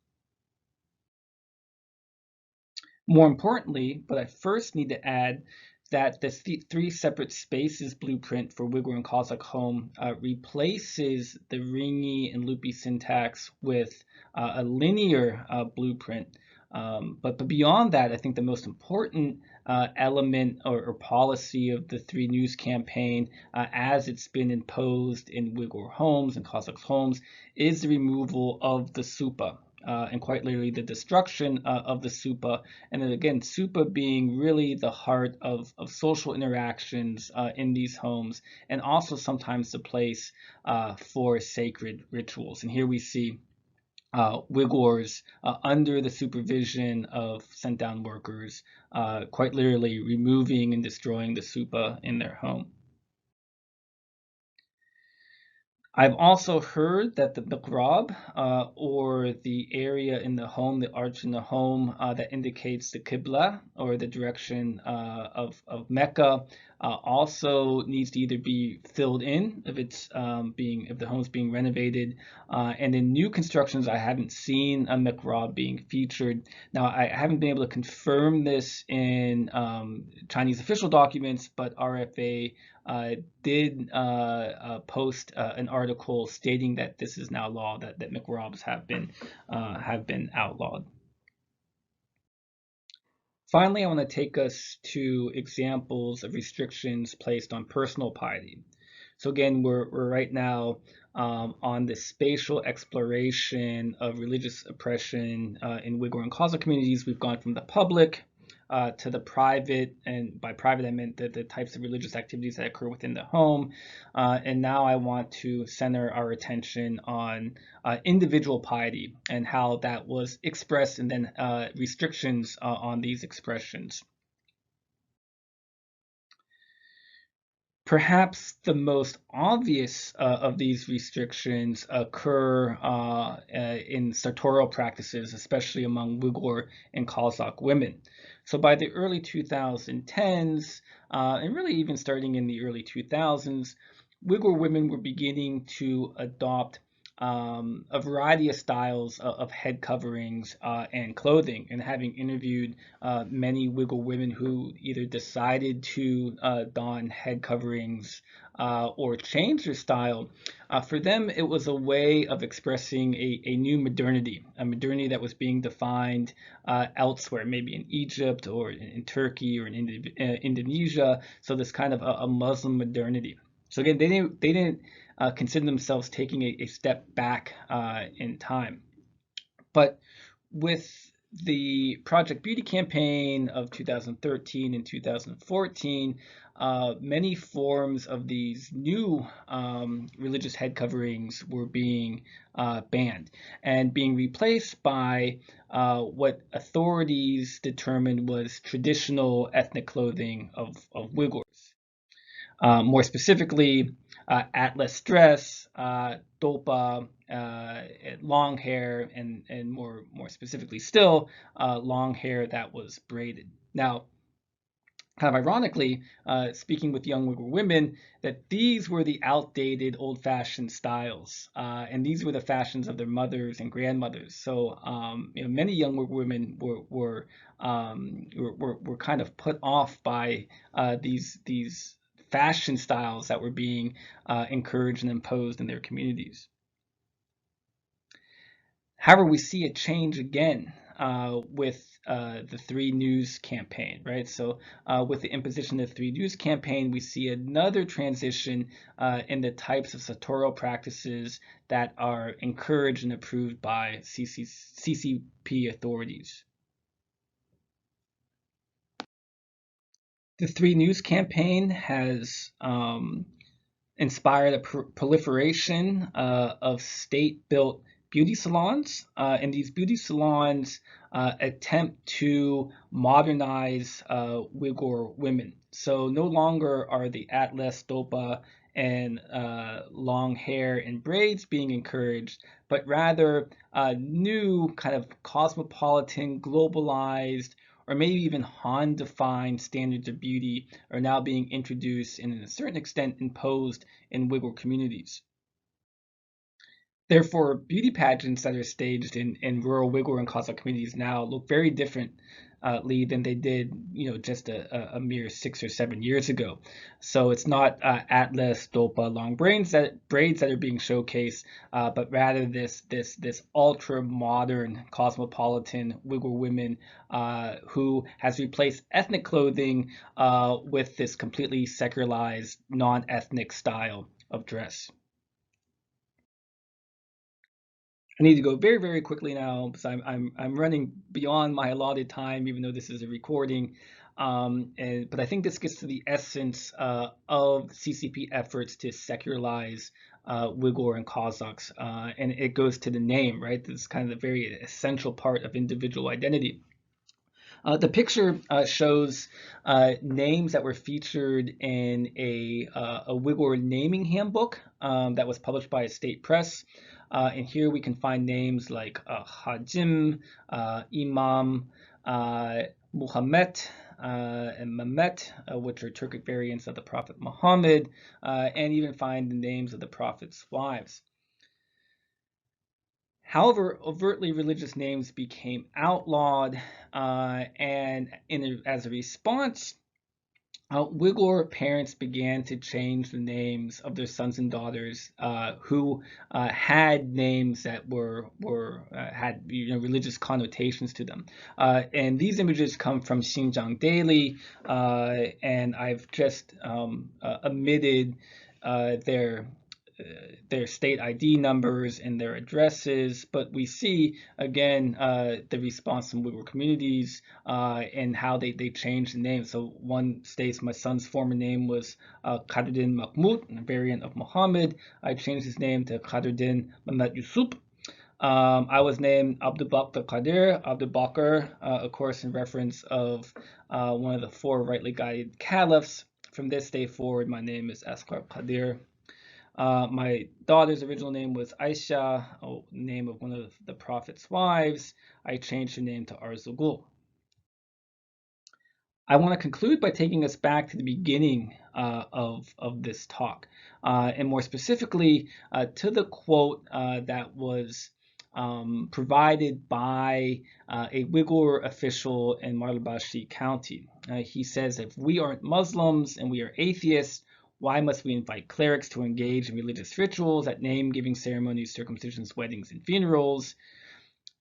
More importantly, but I first need to add that the 3 separate spaces blueprint for Uyghur and Kazakh home replaces the ringy and loopy syntax with a linear blueprint. But beyond that, I think the most important element or policy of the 3 News campaign, as it's been imposed in Uyghur homes and Kazakh homes, is the removal of the supa. And quite literally the destruction of the supa, and then again, supa being really the heart of social interactions in these homes, and also sometimes the place for sacred rituals. And here we see Uyghurs under the supervision of sent down workers, quite literally removing and destroying the supa in their home. I've also heard that the mihrab, or the area in the home, the arch in the home that indicates the qibla, or the direction of Mecca, also needs to either be filled in if the home's being renovated, and in new constructions I haven't seen a mihrab being featured. Now I haven't been able to confirm this in Chinese official documents, but RFA did post an article stating that this is now law, that mihrabs have been outlawed. Finally, I want to take us to examples of restrictions placed on personal piety. So again, we're right now on the spatial exploration of religious oppression in Uyghur and Kazakh communities. We've gone from the public to the private, and by private I meant the types of religious activities that occur within the home. And now I want to center our attention on individual piety and how that was expressed, and then restrictions on these expressions. Perhaps the most obvious of these restrictions occur in sartorial practices, especially among Uyghur and Kazakh women. So by the early 2010s, and really even starting in the early 2000s, Uyghur women were beginning to adopt a variety of styles of head coverings and clothing. And having interviewed many Uyghur women who either decided to don head coverings or change their style, for them it was a way of expressing a new modernity, a modernity that was being defined elsewhere, maybe in Egypt or in Turkey or in Indonesia. So this kind of a Muslim modernity. So again, they didn't consider themselves taking a step back in time. But with the Project Beauty campaign of 2013 and 2014, many forms of these new religious head coverings were being banned and being replaced by what authorities determined was traditional ethnic clothing of Uyghurs. More specifically, atlas dress, dolpa, long hair, and more specifically still, long hair that was braided. Now, kind of ironically, speaking with young Uyghur women, that these were the outdated, old-fashioned styles, and these were the fashions of their mothers and grandmothers. So, many young Uyghur women were kind of put off by these fashion styles that were being encouraged and imposed in their communities. However, we see a change again with the 3 News campaign, right? So with the imposition of the 3 News campaign, we see another transition in the types of sartorial practices that are encouraged and approved by CCP authorities. The 3 News campaign has inspired a proliferation of state-built beauty salons, and these beauty salons attempt to modernize Uyghur women. So no longer are the atlas, dolpa, and long hair and braids being encouraged, but rather new kind of cosmopolitan, globalized, or maybe even Han-defined standards of beauty are now being introduced and, in a certain extent, imposed in Uyghur communities. Therefore, beauty pageants that are staged in rural Uyghur and Kazakh communities now look very differently than they did, just a mere 6 or 7 years ago. So it's not atlas, dolpa, long braids that are being showcased, but rather this ultra modern cosmopolitan Uyghur women who has replaced ethnic clothing with this completely secularized, non-ethnic style of dress. I need to go very, very quickly now because I'm running beyond my allotted time, even though this is a recording. But I think this gets to the essence of CCP efforts to secularize Uyghur and Kazakhs, and it goes to the name, right? This is kind of the very essential part of individual identity. The picture shows names that were featured in a Uyghur naming handbook that was published by a state press. And here we can find names like Hajim, Imam, Muhammad, and Mehmet, which are Turkic variants of the Prophet Muhammad, and even find the names of the Prophet's wives. However, overtly religious names became outlawed, and as a response, Uyghur parents began to change the names of their sons and daughters who had names that had religious connotations to them. And these images come from Xinjiang Daily, and I've just omitted their state ID numbers and their addresses, but we see again the response from Uyghur communities and how they changed the name. So one states my son's former name was Qadruddin Mahmut, a variant of Muhammad. I changed his name to Qadruddin Mehmet Yusuf. I was named Abdul Bakr Qadir, Abdul Bakr, of course, in reference of one of the 4 rightly guided caliphs. From this day forward, my name is Asghar Qadir. My daughter's original name was Aisha, name of one of the Prophet's wives. I changed her name to Arzugul. I want to conclude by taking us back to the beginning of this talk, and more specifically to the quote that was provided by a Uyghur official in Marlabashi County. He says, if we aren't Muslims and we are atheists, why must we invite clerics to engage in religious rituals at name-giving ceremonies, circumcisions, weddings, and funerals?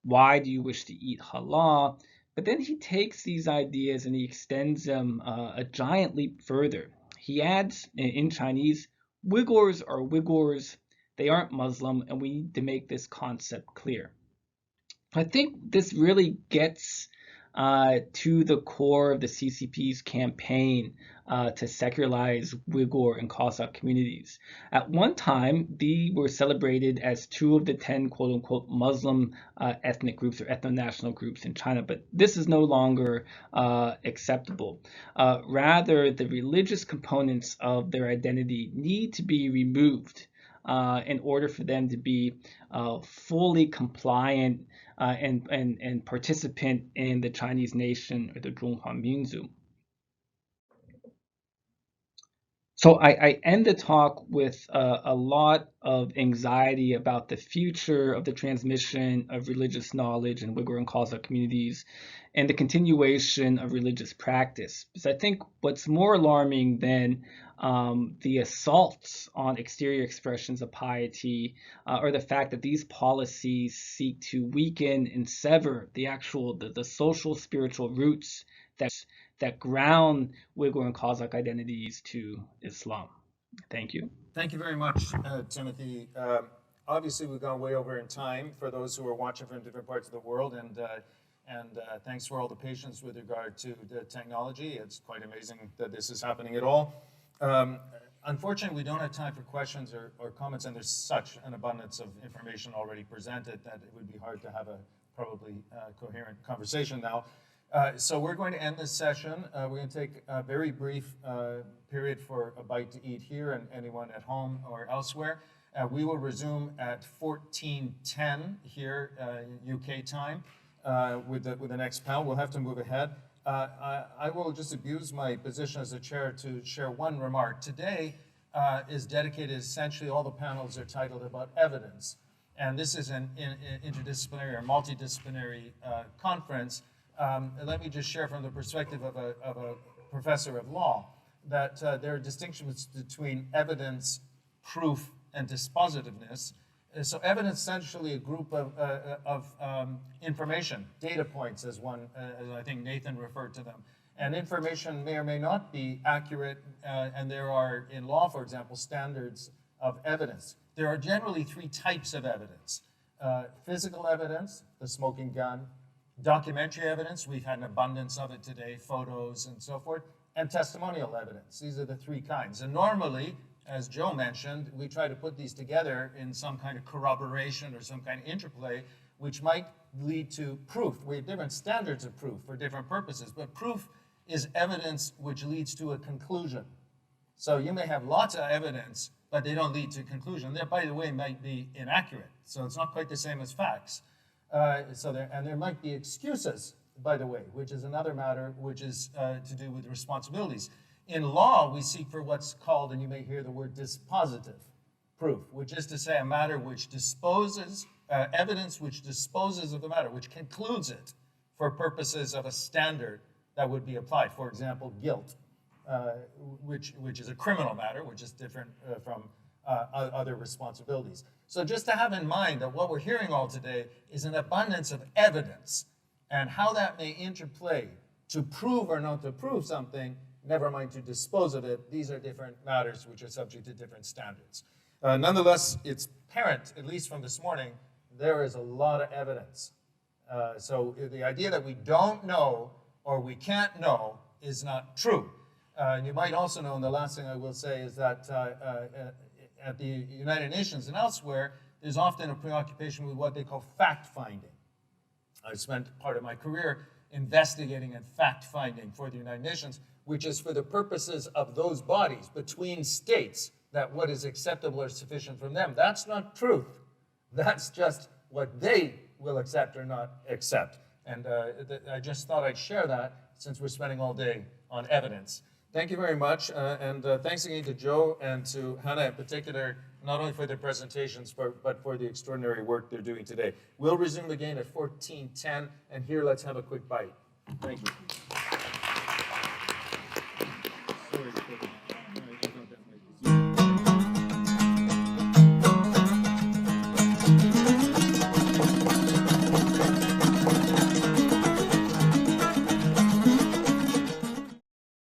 Why do you wish to eat halal? But then he takes these ideas and he extends them a giant leap further. He adds in Chinese, Uyghurs are Uyghurs, they aren't Muslim, and we need to make this concept clear. I think this really gets to the core of the CCP's campaign to secularize Uyghur and Kazakh communities. At one time, they were celebrated as 2 of the 10 quote-unquote Muslim ethnic groups or ethno-national groups in China, but this is no longer acceptable. Rather, the religious components of their identity need to be removed in order for them to be fully compliant and participant in the Chinese nation or the Zhonghua Minzu. So I end the talk with a lot of anxiety about the future of the transmission of religious knowledge in Uyghur and Kazakh communities and the continuation of religious practice. Because I think what's more alarming than the assaults on exterior expressions of piety or the fact that these policies seek to weaken and sever the social spiritual roots that ground Uyghur and Kazakh identities to Islam. Thank you. Thank you very much, Timothy. Obviously, we've gone way over in time for those who are watching from different parts of the world, and thanks for all the patience with regard to the technology. It's quite amazing that this is happening at all. Unfortunately, we don't have time for questions or comments, and there's such an abundance of information already presented that it would be hard to have a probably coherent conversation now. So we're going to end this session. We're going to take a very brief period for a bite to eat here and anyone at home or elsewhere. We will resume at 14:10 here UK time with the next panel. We'll have to move ahead. I will just abuse my position as a chair to share one remark. Today is dedicated essentially, all the panels are titled about evidence. And this is an interdisciplinary or multidisciplinary conference. Let me just share from the perspective of a professor of law that there are distinctions between evidence, proof, and dispositiveness. So evidence is essentially a group of information, data points, as I think Nathan referred to them. And information may or may not be accurate, and there are, in law, for example, standards of evidence. There are generally 3 types of evidence. Physical evidence, the smoking gun, documentary evidence, we've had an abundance of it today, photos and so forth, and testimonial evidence. These are the 3 kinds. And normally, as Joe mentioned, we try to put these together in some kind of corroboration or some kind of interplay, which might lead to proof. We have different standards of proof for different purposes, but proof is evidence which leads to a conclusion. So you may have lots of evidence, but they don't lead to a conclusion. That, by the way, might be inaccurate. So it's not quite the same as facts. There might be excuses, by the way, which is another matter which is to do with responsibilities. In law, we seek for what's called, and you may hear the word dispositive proof, which is to say a matter which disposes, evidence which disposes of the matter, which concludes it for purposes of a standard that would be applied. For example, guilt, which is a criminal matter, which is different from other responsibilities. So just to have in mind that what we're hearing all today is an abundance of evidence, and how that may interplay to prove or not to prove something never mind to dispose of it. These are different matters which are subject to different standards. Nonetheless, it's apparent, at least from this morning, there is a lot of evidence. So the idea that we don't know or we can't know is not true. And you might also know, and the last thing I will say is that at the United Nations and elsewhere, there's often a preoccupation with what they call fact-finding. I've spent part of my career investigating and fact-finding for the United Nations, which is for the purposes of those bodies between states, that what is acceptable or sufficient from them. That's not truth. That's just what they will accept or not accept. And I just thought I'd share that since we're spending all day on evidence. Thank you very much, and thanks again to Joe and to Hanna in particular, not only for their presentations, but for the extraordinary work they're doing today. We'll resume again at 14:10, and here let's have a quick bite. Thank you.